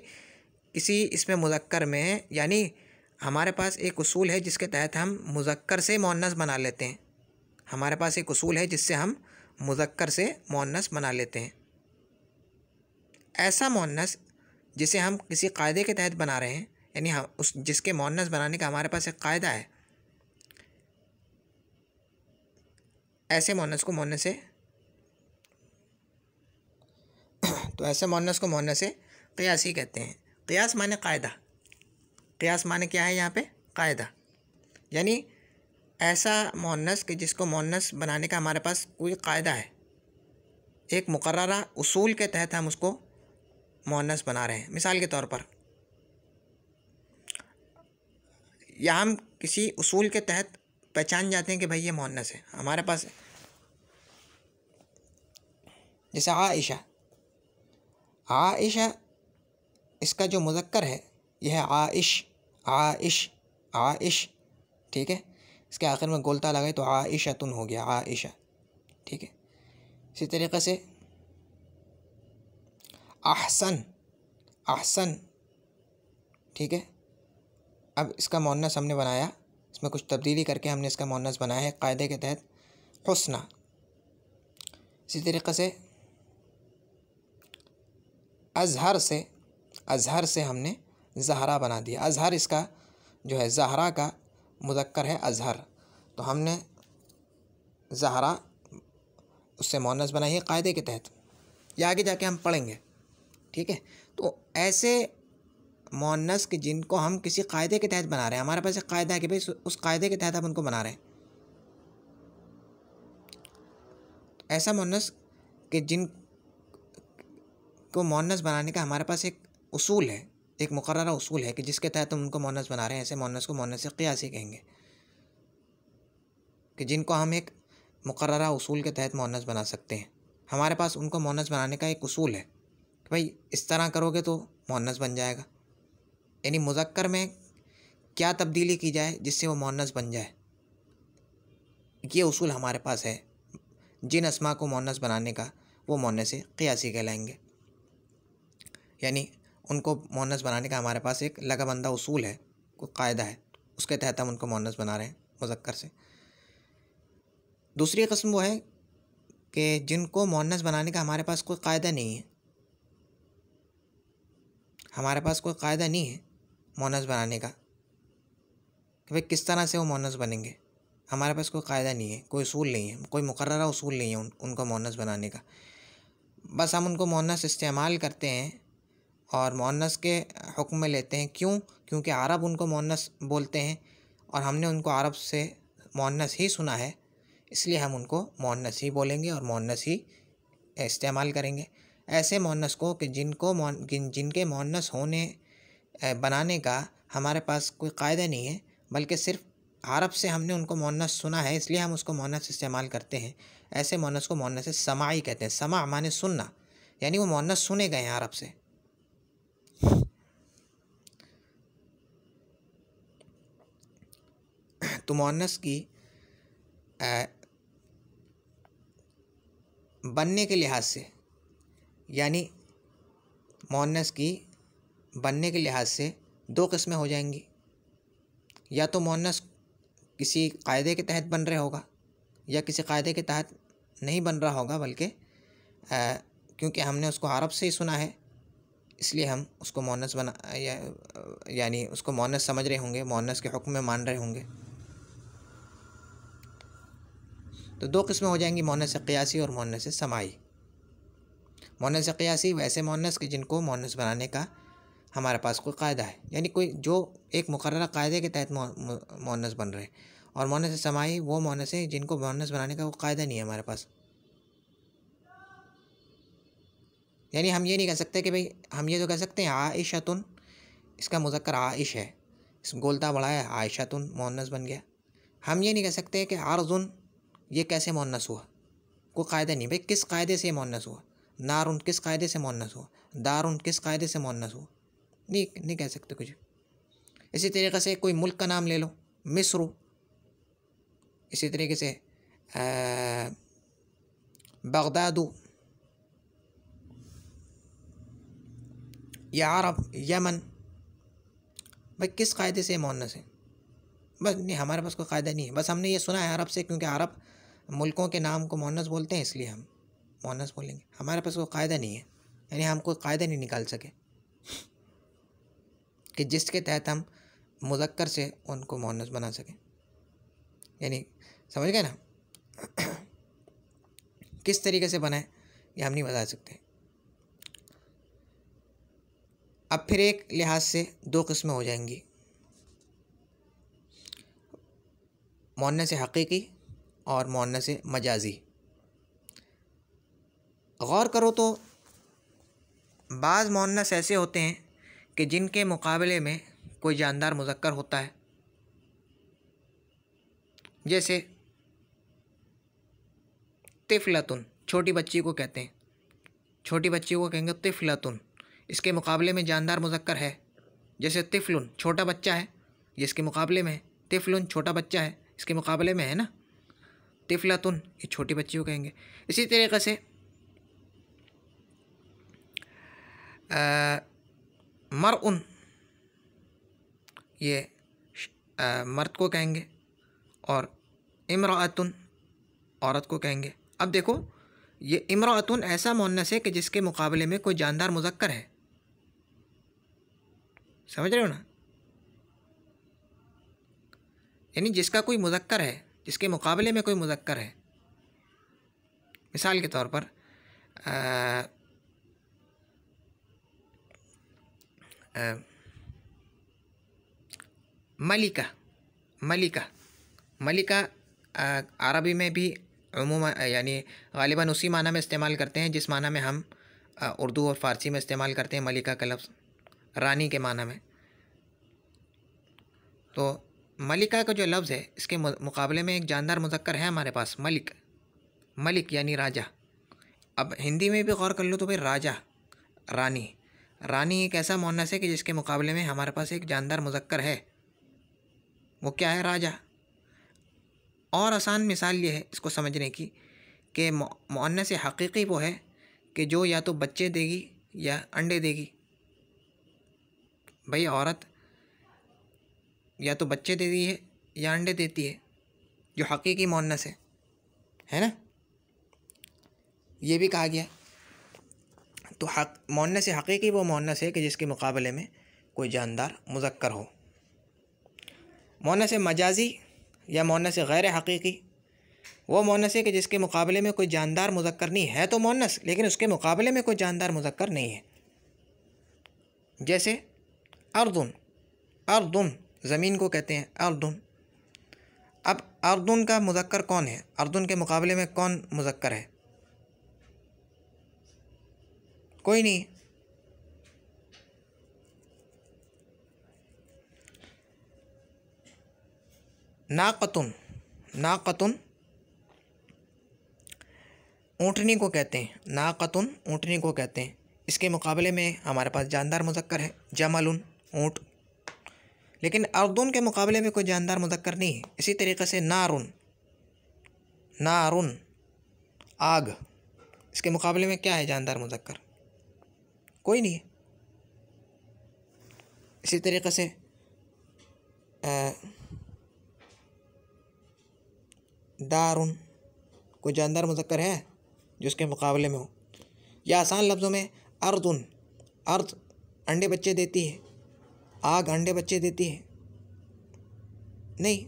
किसी इसमें मुज़क्कर में, यानी हमारे पास एक उसूल है जिसके तहत हम मुज़क्कर से मुअन्नस बना लेते हैं। हमारे पास एक उसूल है जिससे हम मुज़क्कर से मुअन्नस बना लेते हैं। ऐसा मुअन्नस जिसे हम किसी कायदे के तहत बना रहे हैं, यानी हम उस जिसके मुअन्नस बनाने का हमारे पास एक कायदा है, ऐसे मुअन्नस को मुअन्नस से तो ऐसे मुअन्नस को मुअन्नस से क़ियासी कहते हैं। क़ियास माने कायदा। क़ियास माने क्या है यहाँ पे? कायदा। यानी ऐसा मुअन्नस कि जिसको मुअन्नस बनाने का हमारे पास कोई कायदा है, एक मुकर्ररा उसूल के तहत हम उसको मुअन्नस बना रहे हैं। मिसाल के तौर पर या हम किसी उसूल के तहत पहचान जाते हैं कि भाई ये मुअन्नस है हमारे पास। जैसे आइशा, आइशा इसका जो मुज़क्कर है यह है आइश, आइश, आइश। ठीक है, इसके आखिर में गोलता लगाए तो आइशतुन हो गया, आइशा। ठीक है, इसी तरीक़े से अहसन, अहसन। ठीक है, अब इसका मुअन्नस हमने बनाया, इसमें कुछ तब्दीली करके हमने इसका मुअन्नस बनाया है कायदे के तहत, हुस्ना। इसी तरीक़े से अज़हर से, अज़हर से हमने ज़हरा बना दिया। अज़हर इसका जो है ज़हरा का मुज़क्कर है अज़हर, तो हमने ज़हरा उससे मुअन्नस बनाई है कायदे के तहत। ये आगे जाके हम पढ़ेंगे। ठीक है, तो ऐसे मुअन्नस कि जिनको हम किसी कायदे के तहत बना रहे हैं, हमारे पास एक कायदा है कि भाई उस कायदे के तहत हम उनको बना रहे हैं। ऐसा मुअन्नस कि जिन को मुअन्नस बनाने का हमारे पास एक उसूल है, एक मुकर्ररा उसूल है कि जिसके तहत हम उनको मुअन्नस बना रहे हैं, ऐसे मुअन्नस को मुअन्नस क़ियासी कहेंगे। कि जिनको हम एक मुकर्ररा उसूल के तहत मुअन्नस बना सकते हैं, हमारे पास उनको मुअन्नस बनाने का एक उसूल है कि भाई इस तरह करोगे तो मुअन्नस बन जाएगा। यानी मुज़क्कर में क्या तब्दीली की जाए जिससे वो मुअन्नस बन जाए, ये उसूल हमारे पास है। जिन अस्मा को मुअन्नस बनाने का वो मुअन्नस क़ियासी कहलाएंगे। यानी उनको मुअन्नस बनाने का हमारे पास एक लगाबंदा उसूल है, कोई कायदा है, उसके तहत हम उनको मुअन्नस बना रहे हैं मुज़क्कर से। दूसरी किस्म वो है कि जिनको मुअन्नस बनाने का हमारे पास कोई कायदा नहीं है, हमारे पास कोई कायदा नहीं है मुअन्नस बनाने का कि भाई किस तरह से वो मुअन्नस बनेंगे। हमारे पास कोई कायदा नहीं है, कोई उसूल नहीं है, कोई मुकर्ररा उसूल नहीं है उनको मुअन्नस बनाने का। बस हम उनको मुअन्नस इस्तेमाल करते हैं और मुअन्नस के हुक्म में लेते हैं। क्यों? क्योंकि अरब उनको मुअन्नस बोलते हैं और हमने उनको अरब से मुअन्नस ही सुना है, इसलिए हम उनको मुअन्नस ही बोलेंगे और मुअन्नस ही इस्तेमाल करेंगे। ऐसे मुअन्नस को कि जिनके मुअन्नस होने बनाने का हमारे पास कोई कायदा नहीं है, बल्कि सिर्फ अरब से हमने उनको मुअन्नस सुना है, इसलिए हम उसको मुअन्नस इस्तेमाल करते हैं। ऐसे मुअन्नस को मुअन्नस समाई कहते हैं। समा माने सुनना, यानी वो मुअन्नस सुने गए हैं अरब से। तो मुअन्नस की बनने के लिहाज से, यानी मुअन्नस की बनने के लिहाज से 2 किस्में हो जाएंगी। या तो मुअन्नस किसी कायदे के तहत बन रहा होगा या किसी कायदे के तहत नहीं बन रहा होगा, बल्कि क्योंकि हमने उसको अरब से ही सुना है इसलिए हम उसको मुअन्नस यानी उसको मुअन्नस समझ रहे होंगे, मुअन्नस के हुक्म में मान रहे होंगे। तो दो किस्में हो जाएंगी, मुअन्नस क़ियासी और मुअन्नस समाई। मुअन्नस क़ियासी वैसे मुअन्नस के जिनको मुअन्नस बनाने का हमारे पास कोई कायदा है, यानी कोई जो एक मुकर्रर कायदे के तहत मुअन्नस बन रहे हैं। और मुअन्नस समाई वो मुअन्नस है जिनको मुअन्नस बनाने का कोई कायदा नहीं है हमारे पास। यानी हम ये नहीं कह सकते कि भाई, हम ये तो कह सकते हैं आइशतुन, इसका मुज़क्कर आइश है, इस गोलता बढ़ाया आइशतुन मुअन्नस बन गया। हम ये नहीं कह सकते कि अर्जुन ये कैसे मुअन्नस हुआ, कोई कायदा नहीं भाई किस कायदे से मुअन्नस हुआ। नारुन किस कायदे से मुअन्नस हुआ, दारुन किस कायदे से मुअन्नस हुआ, नहीं कह सकते कुछ। इसी तरीके से कोई मुल्क का नाम ले लो, मिस्र। इसी तरीके से बगदादू, या अरब, यमन, भाई किस कायदे से मुअन्नस है। बस नहीं, हमारे पास कोई कायदा नहीं है, बस हमने ये सुना है अरब से, क्योंकि अरब मुल्कों के नाम को मुअन्नस बोलते हैं, इसलिए हम मुअन्नस बोलेंगे। हमारे पास कोई कायदा नहीं है, यानी हम कोई कायदा नहीं निकाल सके कि जिसके तहत हम मुज़क्कर से उनको मुअन्नस बना सकें। यानी समझ गए ना किस तरीके से बनाए ये हम नहीं बता सकते। अब फिर एक लिहाज से दो किस्में हो जाएंगी, मुअन्नस हकीकी और मुअन्नस मजाजी। गौर करो तो बाज़ मुअन्नस ऐसे होते हैं कि जिनके मुकाबले में कोई जानदार मुज़क्कर होता है, जैसे तिफ़लतुन, छोटी बच्ची को कहते हैं, छोटी बच्ची को कहेंगे तिफ़लतुन, इसके मुकाबले में जानदार मुज़क्कर है। जैसे तिफ़लुन छोटा बच्चा है, जिसके मुकाबले में तिफ़लुन छोटा बच्चा है, इसके मुकाबले में है ना तिफ़लतुन, ये छोटी बच्ची को कहेंगे। इसी तरीक़े से मरउन, ये मर्द को कहेंगे, और इमराअतुन औरत को कहेंगे। अब देखो ये इमराअतुन ऐसा मुअन्नस है कि जिसके मुकाबले में कोई जानदार मुज़क्कर है, समझ रहे हो ना, यानी जिसका कोई मुज़क्कर है, जिसके मुकाबले में कोई मुज़क्कर है। मिसाल के तौर पर मलिका, मलिका, मलिका अरबी में भी उम्मूमन यानी ग़ालिबन उसी माना में इस्तेमाल करते हैं जिस माना में हम उर्दू और फ़ारसी में इस्तेमाल करते हैं मलिका का लफ्ज़, रानी के माना में। तो मलिका का जो लफ्ज़ है, इसके मुकाबले में एक जानदार मुज़क्कर है हमारे पास, मलिक, मलिक यानी राजा। अब हिंदी में भी गौर कर लो तो भाई राजा, रानी, रानी एक ऐसा मुअन्नस है कि जिसके मुकाबले में हमारे पास एक जानदार मुज़क्कर है, वो क्या है, राजा। और आसान मिसाल ये है इसको समझने की कि मुअन्नस हकीकी वो है कि जो या तो बच्चे देगी या अंडे देगी। भाई औरत या तो बच्चे देती है या अंडे देती है, जो हकीकी मुअन्नस है ना, ये भी कहा गया। तो मुअन्नस हकीकी वो मुअन्नस है कि जिसके मुकाबले में कोई जानदार मुज़क्कर हो। मुअन्नस मजाजी या मुअन्नस गैर हकीकी वो मुअन्नस है कि जिसके मुकाबले में कोई जानदार मुज़क्कर नहीं है, तो मुअन्नस लेकिन उसके मुकाबले में कोई जानदार मुज़क्कर नहीं है। जैसे अर्दुन, अर्दुन ज़मीन को कहते हैं अर्दुन। अब अर्दुन का मुज़क्कर कौन है, अर्दुन के मुकाबले में कौन मुज़क्कर है, कोई नहीं। नाक़तुन, नाक़तुन ऊँटनी को कहते हैं, नाक़तुन ऊँटनी को कहते हैं। इसके मुकाबले में हमारे पास जानदार मुज़क्कर है जमलुन, ऊँट। लेकिन अर्दुन के मुकाबले में कोई जानदार मुज़क्कर नहीं है। इसी तरीक़े से नारुन, नारुन आग, इसके मुकाबले में क्या है जानदार मुज़क्कर, कोई नहीं है। इसी तरीक़े से दारुन, कोई जानदार मुज़क्कर है जो उसके मुकाबले में हो। या आसान लफ्ज़ों में अर्दुन, अर्द अंडे बच्चे देती है, आग अंडे बच्चे देती है? नहीं।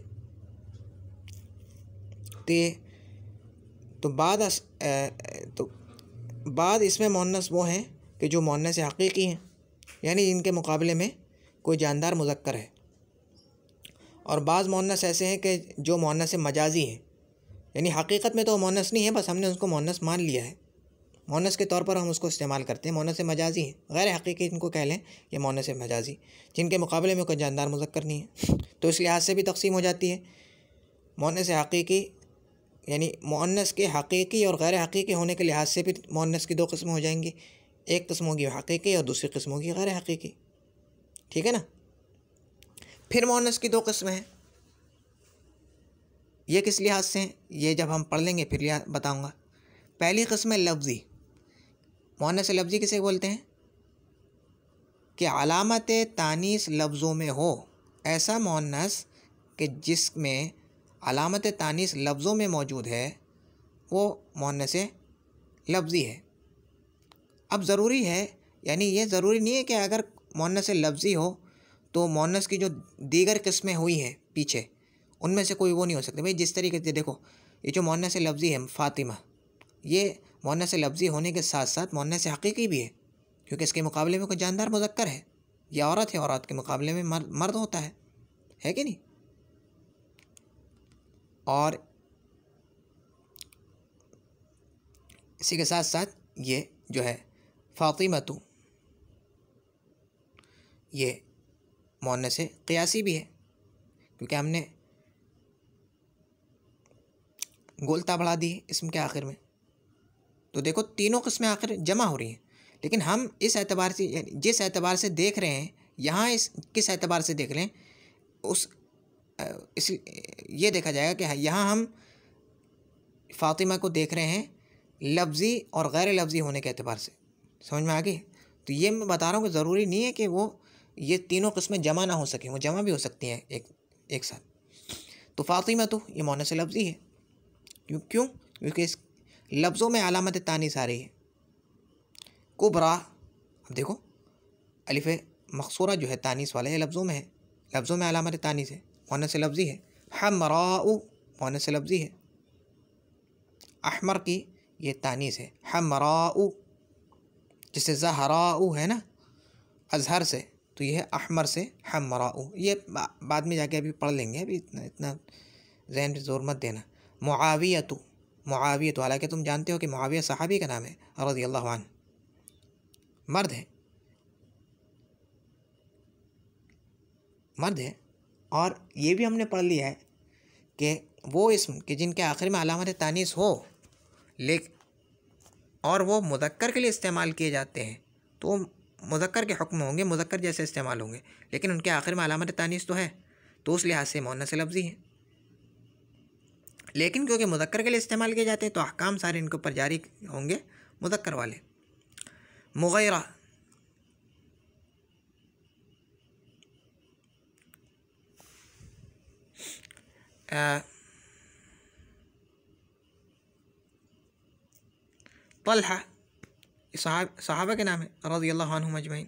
तो तो बाद इसमें मुअन्नस वो हैं कि जो मुअन्नस हकीकी हैं, यानी इनके मुकाबले में कोई जानदार मुज़क्कर है। और बाज़ मुअन्नस ऐसे हैं कि जो मुअन्नस मजाजी हैं, यानी हकीकत में तो मुअन्नस नहीं है, बस हमने उसको मुअन्नस मान लिया है, मुअन्नस के तौर पर हम उसको इस्तेमाल करते हैं। मुअन्नस मजाजी हैं, गैर हकीकी इनको कह लें, ये मुअन्नस मजाजी, जिनके मुकाबले में कोई जानदार मुज़क्कर नहीं है। तो इस लिहाज से भी तकसीम हो जाती है। मुअन्नस हकीकी यानी मुअन्नस के हकीकी और गैर हकीकी होने के लिहाज से भी मुअन्नस की दो किस्में हो जाएंगी। एक किस्म होगी हकीकी और दूसरी किस्म होगी गैर हकीकी। ठीक है ना। फिर मुअन्नस की दो किस्में हैं। ये किस लिहाज से हैं, ये जब हम पढ़ लेंगे फिर बताऊंगा। पहली किस्म है लफ्ज़ी। मुअन्नस लफ्ज़ी किसे बोलते हैं कि अलामत तानीस लफ्ज़ों में हो, ऐसा मुअन्नस कि जिसमें अलामत तानीस लफ्ज़ों में मौजूद है, वो मुअन्नस लफ्ज़ी है। अब ज़रूरी है, यानी ये ज़रूरी नहीं है कि अगर मुअन्नस लफ्ज़ी हो तो मुअन्नस की जो दीगर किस्में हुई हैं पीछे, उनमें से कोई वो नहीं हो सकती। भाई जिस तरीके से देखो, ये जो मुअन्नस लफ्ज़ी है फ़ातिमा, ये मुअन्नस लफ्ज़ी होने के साथ साथ मुअन्नस हकीकी भी है, क्योंकि इसके मुकाबले में कोई जानदार मुज़क्कर है। यह औरत है, औरत के मुकाबले में मर्द होता है कि नहीं। और इसी के साथ साथ ये जो है फ़ातिमतु, ये मुअन्नस क़ियासी भी है, क्योंकि हमने गोलता बढ़ा दी है इसम के आखिर में। तो देखो तीनों किस्में आखिर जमा हो रही हैं, लेकिन हम इस एतबार से, जिस एतबार से देख रहे हैं यहाँ, किस एतबार से देख रहे हैं इस ये देखा जाएगा कि यहाँ हम फ़ातिमा को देख रहे हैं लफ्ज़ी और गैर लफ्ज़ी होने के एतबार से। समझ में आ गई। तो ये मैं बता रहा हूँ कि ज़रूरी नहीं है कि वो ये तीनों किस्में जमा ना हो सकें, वो जमा भी हो सकती हैं एक साथ। तो फ़ातिमा तो ये मुअन्नस लफ्ज़ी है। क्यों? क्योंकि इस लफ्ज़ों में अलामत तानीस आ रही है। कुबरा, अब देखो अलिफ मकसूरा जो है तानीस वाला, ये लफ्ज़ों में है, लफ्ज़ों में अलामत तानीस है, मुअन्नस लफ्ज़ी है। हमराउ मुअन्नस लफ्ज़ी है। अहमर की ये तानीस है, हमराउ, जैसे ज़हराउ है ना अज़हर से, तो ये है अहमर से हमराउ। ये बाद में जाके अभी पढ़ लेंगे, अभी इतना ज़हन पे जोर मत देना। मुआवियतु, मुआवियतु, हालांकि तुम जानते हो कि मुआविया सहाबी का नाम है रज़ियल्लाहु अन्हु, मर्द है। और ये भी हमने पढ़ लिया है कि वो इस्म कि जिनके आखिर में अलामत तानीस हो और वो मुज़क्कर के लिए इस्तेमाल किए जाते हैं, तो मुज़क्कर के हुक्म होंगे, मुज़क्कर जैसे इस्तेमाल होंगे, लेकिन उनके आखिर में अलामत तानीस तो है, तो उस लिहाज से मुअन्नस लफ्ज़ी है। लेकिन क्योंकि मुज़क्कर के लिए इस्तेमाल किए जाते हैं, तो अहकाम सारे इनके ऊपर जारी होंगे मुज़क्कर वाले। मुग़ैरा, तल्हा, सहाबा के नाम है रज़ियल्लाहु अन्हुम अजमईन।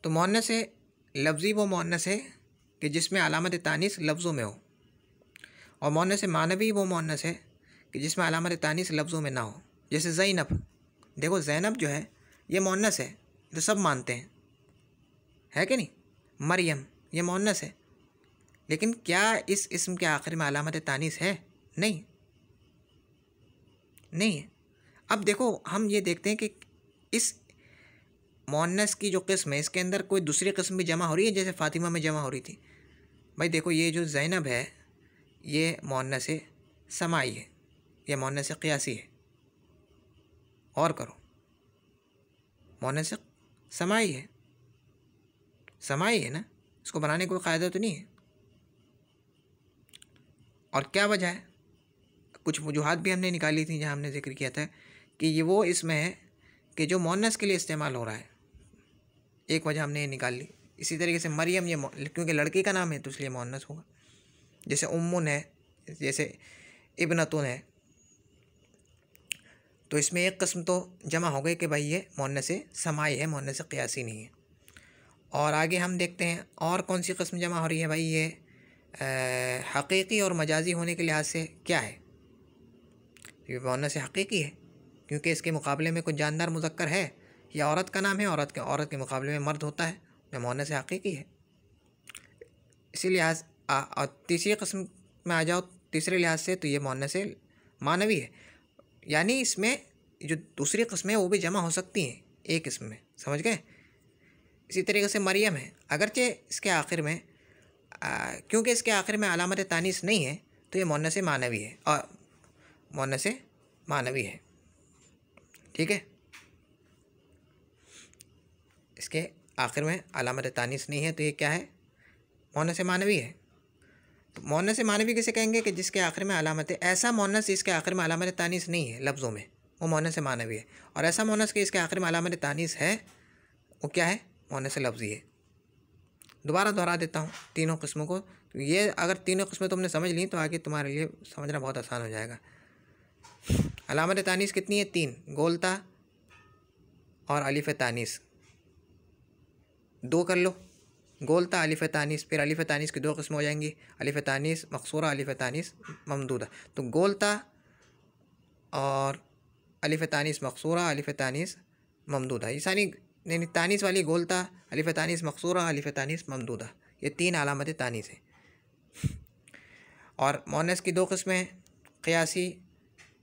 तो मुअन्नस लफ्ज़ी वो मुअन्नस है कि जिसमें अलामत तानीस लफ्ज़ों में हो, और मुअन्नस मानवी वो मुअन्नस है कि जिसमें अलामत तानीस लफ्ज़ों में ना हो। जैसे ज़ैनब, देखो ज़ैनब जो है ये मुअन्नस है, तो सब मानते हैं, है कि नहीं। मरियम ये मुअन्नस है, लेकिन क्या इस इस्म के आखिर में अलामत तानीस है? नहीं है। अब देखो हम ये देखते हैं कि इस मुअन्नस की जो किस्म है, इसके अंदर कोई दूसरी किस्म भी जमा हो रही है, जैसे फ़ातिमा में जमा हो रही थी। भाई देखो ये जो ज़ैनब है ये मुअन्नस समाई है, ये मुअन्नस क़ियासी है। और करो, मुअन्नस समाई है, समाई है ना, इसको बनाने कोई क़ायदा तो नहीं है। और क्या वजह है? कुछ वजूहात भी हमने निकाली थी, जहाँ हमने जिक्र किया था कि ये वो इसमें है कि जो मुअन्नस के लिए इस्तेमाल हो रहा है। एक वजह हमने ये निकाल ली। इसी तरीके से मरियम ये क्योंकि लड़की का नाम है तो इसलिए मुअन्नस होगा। जैसे उम्मुन है, जैसे इब्नतुन है। तो इसमें एक कस्म तो जमा हो गई कि भाई ये मुअन्नस समाई है, मुअन्नस क़ियासी नहीं है। और आगे हम देखते हैं और कौन सी कस्म जमा हो रही है भाई। ये हकीकी और मजाजी होने के लिहाज से क्या है, ये मुअन्नस हकीकी है क्योंकि इसके मुकाबले में कुछ जानदार मुज़क्कर है, या औरत का नाम है, औरत के मुकाबले में मर्द होता है, जो मुअन्नस हकीकी है। इसी लिहाज और तीसरी कस्म में आ जाओ, तीसरे लिहाज से तो ये मुअन्नस मानवी है, यानी इसमें जो दूसरी कस्में हैं वो भी जमा हो सकती हैं एक इसम में, समझ गए। इसी तरीके से मरियम है, अगरचे इसके आखिर में क्योंकि इसके आखिर में अलामत तानीस नहीं है तो ये मुअन्नस मानवी है, और मुअन्नस मानवी है, ठीक है। इसके आखिर में अलामत तानीस नहीं है तो ये क्या है, मुअन्नस मानवी है। तो मुअन्नस मानवी किसे कहेंगे कि जिसके आखिर में अलामत, ऐसा मुअन्नस जिसके आखिर में अलामत तानीस नहीं है लफ्ज़ों में, वो मुअन्नस मानवी है। और ऐसा मुअन्नस कि इसके आखिर में अलामत तानीस है, वो क्या है, मुअन्नस लफ्ज़ी है। दोबारा दोहरा देता हूँ तीनों किस्मों को। तो ये अगर तीनों किस्में तुमने समझ ली तो आगे तुम्हारे लिए समझना बहुत आसान हो जाएगा। अलामत तानीस कितनी है, 3, गोलता और अलिफ तानीस। 2 कर लो, गोलता अलिफ तानीस, फिर अलिफ तानीस की 2 किस्में हो जाएंगी, अलिफ तानीस मकसूरा, अलिफ तानीस ममदूदा। तो गोलता और अलिफ तानीस मकसूरा, अलिफ तानीस ममदूदा, ये सारी यानी तानीस वाली गोलता, अलिफ तानीस मकसूरा, अलिफ तानीस ममदूदा, ये 3 अलामत तानीस है। और मुअन्नस की 2 किस्में हैं, क़ियासी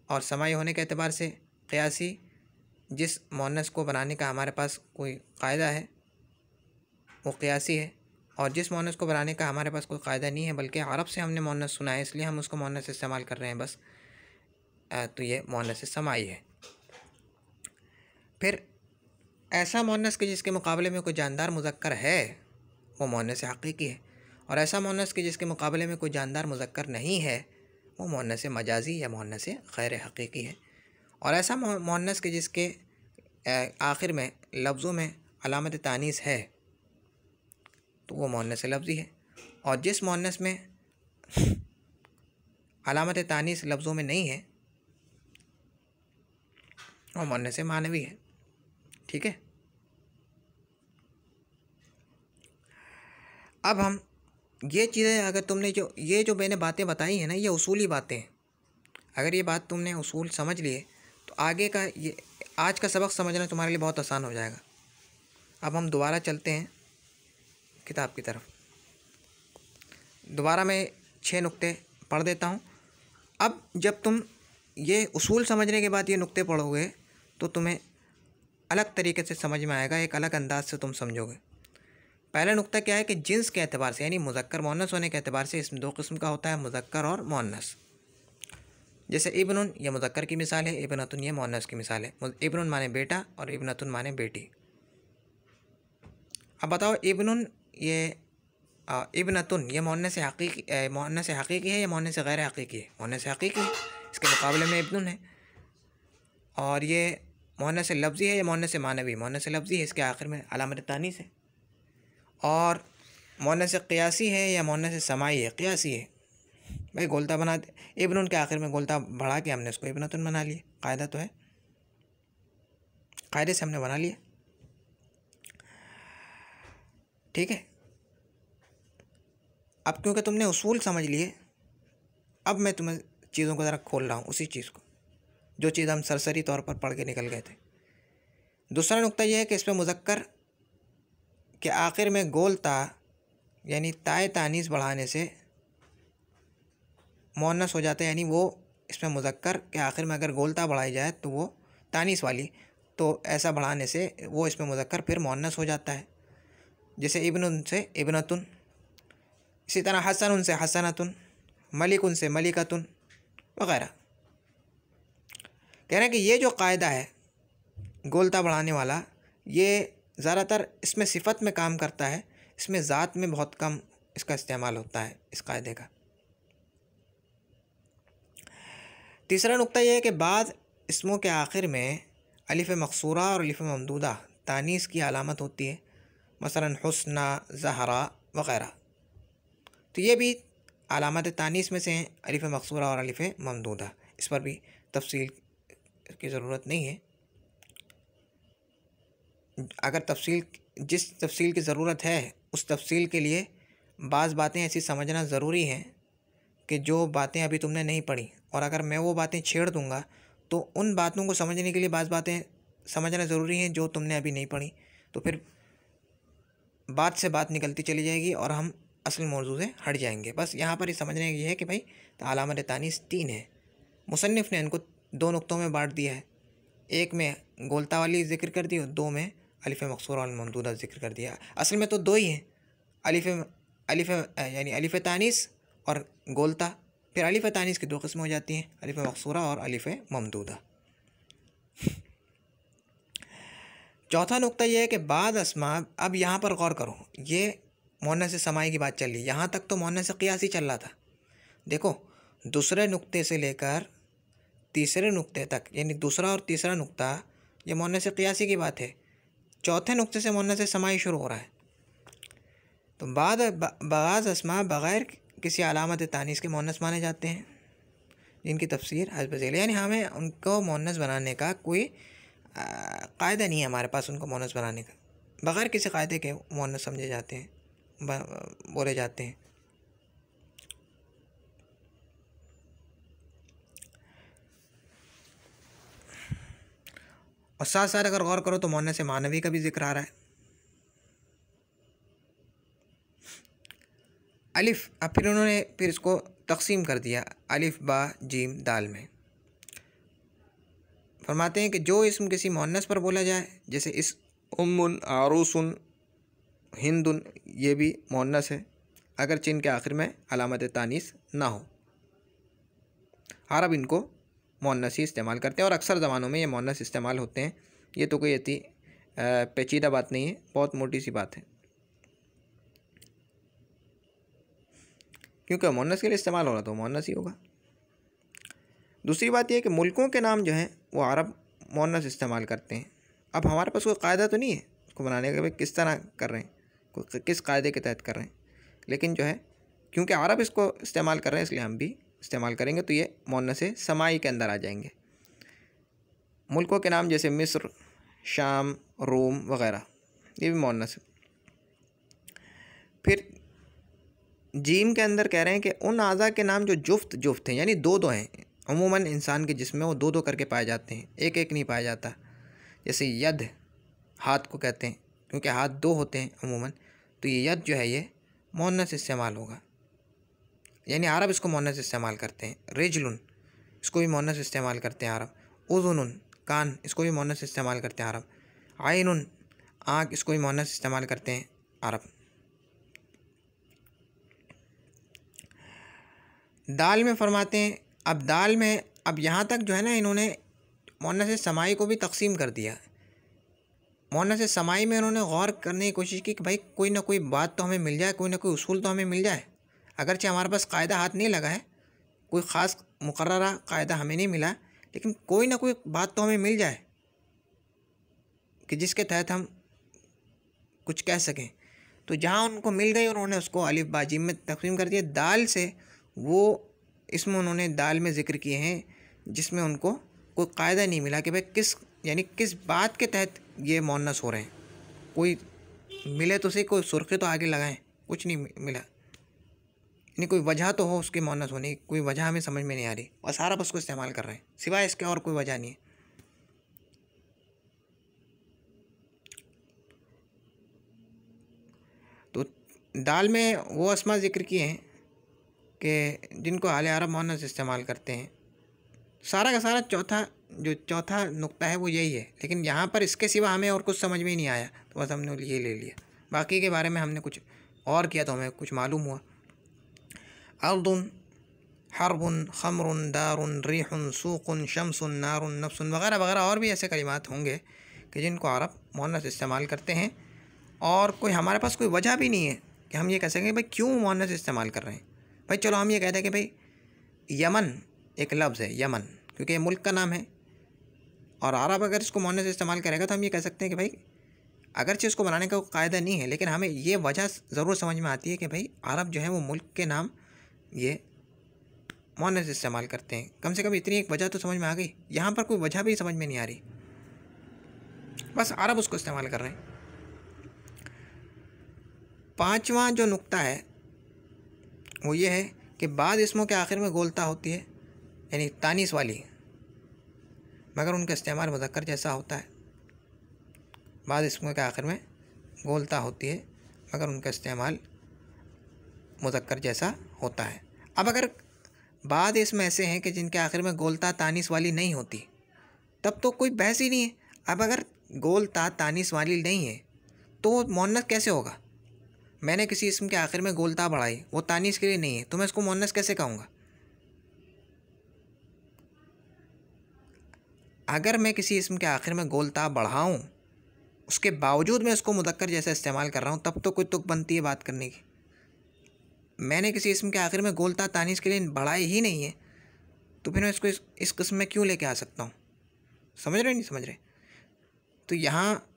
और समाई होने के एतबार से। क़ियासी जिस मुअन्नस को बनाने का हमारे पास कोई कायदा है वो क़ियासी है, और जिस मुअन्नस को बनाने का हमारे पास कोई कायदा नहीं है बल्कि अरब से हमने मुअन्नस सुना है इसलिए हम उसको मुअन्नस इस्तेमाल कर रहे हैं बस, तो ये मुअन्नस समाई है। फिर ऐसा मुअन्नस के जिसके मुकाबले में कोई जानदार मुज़क्कर है वो मुअन्नस हकीकी है, और ऐसा मुअन्नस के जिसके मुकाबले में कोई जानदार मुज़क्कर नहीं है वो मुअन्नस मजाजी या मुअन्नस गैर हकीकी है। और ऐसा मुअन्नस के जिसके आखिर में लफ्ज़ों में अलामत तानीस है तो वो मुअन्नस लफ्ज़ी है, और जिस मुअन्नस में अलामत तानीस लफ्ज़ों में नहीं है वो मुअन्नस मानवी है, ठीक है। अब हम ये चीज़ें, अगर तुमने जो मैंने बातें बताई हैं ना, ये उसूली बातें हैं। अगर ये बात तुमने उसूल समझ लिए तो आगे का ये आज का सबक समझना तुम्हारे लिए बहुत आसान हो जाएगा। अब हम दोबारा चलते हैं किताब की तरफ। दोबारा मैं 6 नुक्ते पढ़ देता हूँ। अब जब तुम ये उसूल समझने के बाद ये नुक्ते पढ़ोगे तो तुम्हें अलग तरीके से समझ में आएगा, एक अलग अंदाज से तुम समझोगे। पहला नुक्ता क्या है कि जिन्स के एतबार से, यानी मुज़क्कर मुअन्नस होने के एतबार से इसमें 2 किस्म का होता है, मुज़क्कर और मुअन्नस। जैसे इब्नुन ये मुज़क्कर की मिसाल है, इब्नतुन ये मुअन्नस की मिसाल है। इब्नुन माने बेटा और इब्नतुन माने बेटी। अब बताओ इब्नुन ये इब्नतुन ये मुअन्नस हकीकी है या मुअन्नस गैर हकीकी है? मुअन्नस हकीकी है, इसके मुकाबले में इब्नुन है। और ये मुअन्नस लफ्ज़ी है या मुअन्नस मानवी? मुअन्नस लफ्ज़ी है, इसके आखिर में अलामत तानीस है। और मुअन्नस क़ियासी है या मुअन्नस समाई है? क़ियासी है। भाई गोलता बना दे, इब्नुन के आखिर में गोलता बढ़ा के हमने उसको इब्नतुन बना लिया, कायदा तो है, कायदे से हमने बना लिया, ठीक है। अब क्योंकि तुमने उसूल समझ लिए, अब मैं तुम्हें चीज़ों को ज़रा खोल रहा हूँ, उसी चीज़ को जो चीज़ हम सरसरी तौर पर पढ़ के निकल गए थे। दूसरा नुक्ता यह है कि इसमें मुज़क्कर के आखिर में गोलता यानी ताए तानीस बढ़ाने से मुअन्नस हो जाता है, यानी वो इसमें मुज़क्कर के आखिर में अगर गोलता बढ़ाई जाए तो वो तानीस वाली, तो ऐसा बढ़ाने से वो इसमें मुज़क्कर फिर मुअन्नस हो जाता है। जैसे इब्नुन से इब्नतुन, इसी तरह हसनुन से हसनतुन, मलिकुन से मलिकतुन वगैरह। कह रहे हैं कि ये जो कायदा है गोलता बढ़ाने वाला, ये ज़्यादातर इसमें सिफत में काम करता है, इसमें ज़ात में बहुत कम इसका इस्तेमाल होता है इस कायदे का। तीसरा नुक्ता यह है कि बाद इसमों के आखिर में अलिफ मकसूरा और अलिफ ममदूदा तानीस की अलामत होती है, मसलन हुस्ना, ज़हरा वगैरह। तो ये भी अलामत तानीस में से हैं, अलिफ मकसूरा और अलिफ ममदूदा। इस पर भी तफसील जिक्र की ज़रूरत नहीं है। अगर जिस तफसील की ज़रूरत है उस तफसील के लिए बाज़ बातें ऐसी समझना ज़रूरी हैं कि जो बातें अभी तुमने नहीं पढ़ी, और अगर मैं वो बातें छेड़ दूँगा तो उन बातों को समझने के लिए बाज़ बातें समझना ज़रूरी हैं जो तुमने अभी नहीं पढ़ी। तो फिर बात से बात निकलती चली जाएगी और हम असल मौजू से हट जाएंगे। बस यहाँ पर ही समझने ये है कि भाई अलामत तानीस 3 है। मुसन्निफ़ ने इनको 2 नुक्तों में बांट दिया है, एक में गोलता वाली ज़िक्र कर दी और 2 में अलिफ़ मकसूरा और ममदूदा ज़िक्र कर दिया। असल में तो 2 ही हैं, अलिफ़ यानी अलिफ़ तानीस और गोलता। फिर अलिफ़ तानीस की 2 किस्में हो जाती हैं, अलिफ़ मकसूरा और अलिफ़ ममदूदा। चौथा नुक्ता यह है कि बाद अस्मा, अब यहाँ पर गौर करो, ये मुअन्नस समाई की बात चल रही है। यहाँ तक तो मुअन्नस क़ियासी चल रहा था। देखो दूसरे नुक्ते से लेकर तीसरे नुक्ते तक, यानी दूसरा और तीसरा नुक्ता ये मुअन्नस क़ियासी की बात है। चौथे नुक्ते से मुअन्नस समाई शुरू हो रहा है। तो बाज़ अस्मा बग़ैर किसी अलामत तानीस के मुअन्नस माने जाते हैं, जिनकी तफसीर हस्ब ज़ैल, यानी हमें उनको मुअन्नस बनाने का कोई कायदा नहीं है हमारे पास। उनको मुअन्नस बनाने का बग़ैर किसी कायदे के मुअन्नस समझे जाते हैं, बोले जाते हैं। और साथ साथ अगर गौर करो तो मुअन्नस मानवी का भी जिक्र आ रहा है। अलिफ, अब फिर उन्होंने इसको तकसीम कर दिया अलिफ बा जीम दाल में। फरमाते हैं कि जो इसम किसी मुअन्नस पर बोला जाए, जैसे इस उम्मुन, आरूसुन, हिंदुन, ये भी मुअन्नस है अगर चिन के आखिर में अलामत तानीस ना हो। अरब इनको मुअन्नस ही इस्तेमाल करते हैं और अक्सर ज़मानों में ये मुअन्नस इस्तेमाल होते हैं। ये तो कोई इतनी पेचीदा बात नहीं है, बहुत मोटी सी बात है, क्योंकि मुअन्नस के लिए इस्तेमाल हो रहा तो मुअन्नस ही होगा। दूसरी बात यह है कि मुल्कों के नाम जो हैं वो अरब मुअन्नस इस्तेमाल करते हैं। अब हमारे पास कोई कायदा तो नहीं है उसको बनाने का, भाई किस तरह कर रहे हैं, किस कायदे के तहत कर रहे हैं, लेकिन जो है क्योंकि अरब इसको इस्तेमाल कर रहे हैं इसलिए हम भी इस्तेमाल करेंगे, तो ये मुअन्नस समाई के अंदर आ जाएंगे। मुल्कों के नाम जैसे मिस्र, शाम, रोम वग़ैरह, ये भी मुअन्नस है। फिर जीम के अंदर कह रहे हैं कि उन आज़ा के नाम जो जुफ्त हैं, यानी 2-2 हैं। अमूमन इंसान के जिस्म में वो 2-2 करके पाए जाते हैं, एक एक नहीं पाया जाता। जैसे यद, हाथ को कहते हैं, क्योंकि हाथ 2 होते हैं अमूमन, तो ये यद जो है ये मुअन्नस इस्तेमाल होगा, यानी अरब इसको मुअन्नस इस्तेमाल करते हैं। रिजलुन, इसको भी मुअन्नस इस्तेमाल करते हैं अरब। उज़ुनुन, कान, इसको भी मुअन्नस इस्तेमाल करते हैं अरब। आइनुन, आँख, इसको भी मुअन्नस इस्तेमाल करते हैं अरब। दाल में फरमाते हैं, अब दाल में अब यहाँ तक जो है ना, इन्होंने मुअन्नस समाई को भी तकसीम कर दिया। मुअन्नस समाई में उन्होंने गौर करने की कोशिश की कि भाई कोई ना कोई बात तो हमें मिल जाए, कोई ना कोई उसूल तो हमें मिल जाए। अगरचे हमारे पास कायदा हाथ नहीं लगा है, कोई ख़ास मुकर्ररा कायदा हमें नहीं मिला, लेकिन कोई ना कोई बात तो हमें मिल जाए कि जिसके तहत हम कुछ कह सकें। तो जहाँ उनको मिल गई उन्होंने उसको अलिफ बा जीम में तकसीम कर दिया। दाल से वो इसमें उन्होंने दाल में ज़िक्र किए हैं जिसमें उनको कोई कायदा नहीं मिला कि भाई किस बात के तहत ये मुअन्नस हो रहे हैं। कोई मिले तो सही, कोई सुर्खी तो आगे लगाएं, कुछ नहीं मिला, नहीं कोई वजह तो हो उसके मुअन्नस होने की, कोई वजह हमें समझ में नहीं आ रही, बस सारा बस को इस्तेमाल कर रहे हैं, सिवाय इसके और कोई वजह नहीं है। तो दाल में वो अस्मा ज़िक्र किए हैं कि जिनको आले अरब मुअन्नस इस्तेमाल करते हैं। सारा का सारा चौथा नुक्ता है वो यही है, लेकिन यहाँ पर इसके सिवा हमें और कुछ समझ में ही नहीं आया, तो बस हमने ये ले लिया। बाकी के बारे में हमने कुछ और किया तो हमें कुछ मालूम हुआ। अर्दुन, हरबुन, खमरुन, दारुन, रिहुन, सूकुन, शमसुन, नारुन, नफ्सुन वगैरह वगैरह और भी ऐसे कलिमात होंगे कि जिनको अरब मुअन्नस इस्तेमाल करते हैं, और कोई हमारे पास कोई वजह भी नहीं है कि हम ये कह सकें भाई क्यों मुअन्नस इस्तेमाल कर रहे हैं। भाई चलो हम ये कहते हैं कि भाई यमन एक लफ्ज़ है, यमन, क्योंकि ये मुल्क का नाम है, और अरब अगर इसको मुअन्नस इस्तेमाल करेगा तो हम ये कह सकते हैं कि भाई अगरचे इसको बनाने का कायदा नहीं है, लेकिन हमें ये वजह ज़रूर समझ में आती है कि भाई अरब जो है वो मुल्क के नाम ये मुअन्नस इस्तेमाल करते हैं। कम से कम इतनी एक वजह तो समझ में आ गई। यहाँ पर कोई वजह भी समझ में नहीं आ रही, बस अरब उसको इस्तेमाल कर रहे हैं। पांचवा जो नुक्ता है वो ये है कि बाद इसमों के आखिर में गोलता होती है, यानी तानीस वाली, मगर उनका इस्तेमाल मुज़क्कर जैसा होता है। बाद इसमों के आखिर में गोलता होती है मगर उनका इस्तेमाल मुज़क्कर जैसा होता है। अब अगर बाद इसमें ऐसे हैं कि जिनके आखिर में गोलता तानीस वाली नहीं होती, तब तो कोई बहस ही नहीं है। अब अगर गोलता तानीस वाली नहीं है तो मुअन्नस कैसे होगा? मैंने किसी इसम के आखिर में गोलता बढ़ाई, वो तानीस के लिए नहीं है, तो मैं इसको मुअन्नस कैसे कहूँगा? अगर मैं किसी इसम के आखिर में गोलता बढ़ाऊँ, उसके बावजूद मैं उसको मुज़क्कर जैसा इस्तेमाल कर रहा हूँ, तब तो कोई तुक बनती है बात करने की। मैंने किसी इसम के आखिर में गोलता तानीस के लिए बढ़ाई ही नहीं है, तो फिर मैं इसको इस किस्म में क्यों लेके आ सकता हूँ? समझ रहे नहीं समझ रहे? तो यहाँ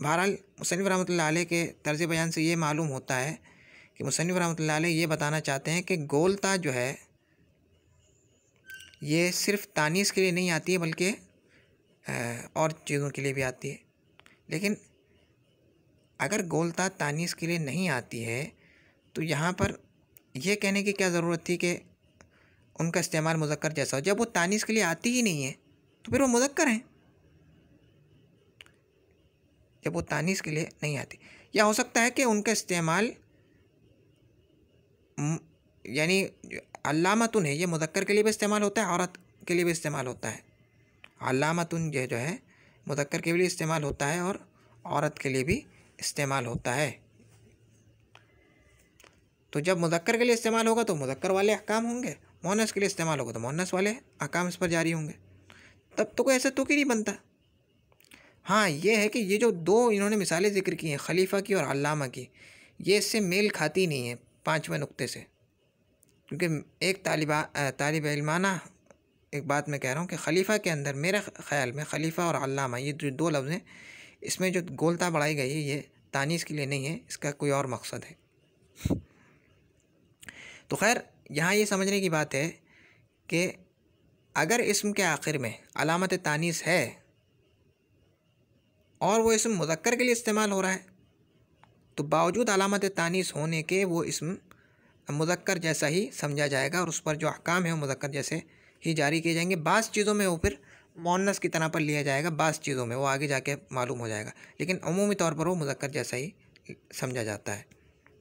बहरहाल मुसन्निफ़ रहमतुल्लाह अलैह के तर्ज़ बयान से ये मालूम होता है कि मुसन्निफ़ रहमतुल्लाह अलैह ये बताना चाहते हैं कि गोलता जो है ये सिर्फ़ तानीस के लिए नहीं आती है, बल्कि और चीज़ों के लिए भी आती है। लेकिन अगर गोलता तानीस के लिए नहीं आती है तो यहाँ पर यह कहने की क्या ज़रूरत थी कि उनका इस्तेमाल मुज़क्कर जैसा हो? जब वो तानीस के लिए आती ही नहीं है तो फिर वो मुज़क्कर हैं। जब वो तानीस के लिए नहीं आती, या हो सकता है कि उनका इस्तेमाल यानी अल्लामतुन है, ये मुज़क्कर के लिए भी इस्तेमाल होता है, औरत के लिए भी इस्तेमाल होता है। अल्लामतुन ये जो है मुज़क्कर के लिए इस्तेमाल होता है और औरत के लिए भी इस्तेमाल होता है। तो जब मुज़क्कर के लिए इस्तेमाल होगा तो मुज़क्कर वाले अहकाम होंगे, मुअन्नस के लिए इस्तेमाल होगा तो मुअन्नस वाले अहकाम इस पर जारी होंगे। तब तो कोई ऐसा तुक ही नहीं बनता। हाँ, ये है कि ये जो दो इन्होंने मिसालें ज़िक्र की हैं, खलीफा की और अल्लामा की, ये इससे मेल खाती नहीं है पाँचवें नुक्ते से। क्योंकि एक तालिब इल्माना एक बात मैं कह रहा हूँ कि खलीफा के अंदर मेरे ख़्याल में खलीफा और अल्लामा ये जो दो लफ्ज़ हैं, इसमें जो गोलता बढ़ाई गई है ये तानीस के लिए नहीं है, इसका कोई और मकसद है। तो खैर यहाँ ये समझने की बात है कि अगर इसम के आखिर में अलामत तानीस है और वो इसम मुज़क्कर के लिए इस्तेमाल हो रहा है, तो बावजूद अलामत तानीस होने के वो इसम मुज़क्कर जैसा ही समझा जाएगा और उस पर जो अहकाम है वो मुज़क्कर जैसे ही जारी किए जाएंगे। बाज़ चीज़ों में वो फिर मुअन्नस की तरह पर लिया जाएगा, बाज़ चीज़ों में वो आगे जाके मालूम हो जाएगा, लेकिन अमूमी तौर पर वो मुज़क्कर जैसा ही समझा जाता है।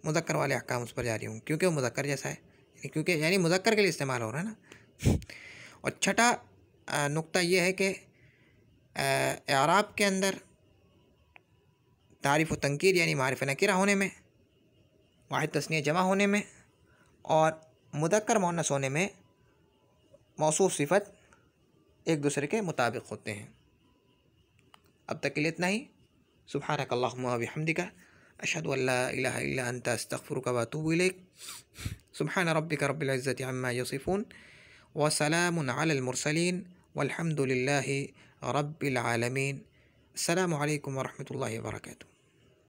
मुज़क्कर वाले अहकाम उस पर जारी होंगे क्योंकि वो मुज़क्कर जैसा है, क्योंकि यानी मुज़क्कर के लिए इस्तेमाल हो रहा है ना। और छठा नुक्ता ये है कि एराब के अंदर तारीफ़ व तनकीर यानी मारिफ़ नकीरा होने में, वाहिद तस्निया जमा होने में और मुज़क्कर मुअन्नस होने में मौसूफ़ सिफ़त एक दूसरे के मुताबिक होते हैं। अब तक के लिए इतना ही। सुब्हानक अल्लाहुम्मा व बिहम्दिका अशहदु अल्ला इलाहा इल्ला अंता अस्तग़फिरुका व अतूबु इलैक। सुब्हान रब्बिका रब्बिल इज़्ज़ति अम्मा यसिफ़ून व सलामुन अलल मुरसलीन वल्हम्दुलिल्लाहि रब्बिल आलमीन। अस्सलामु अलैकुम व रहमतुल्लाहि व बरकातुहू।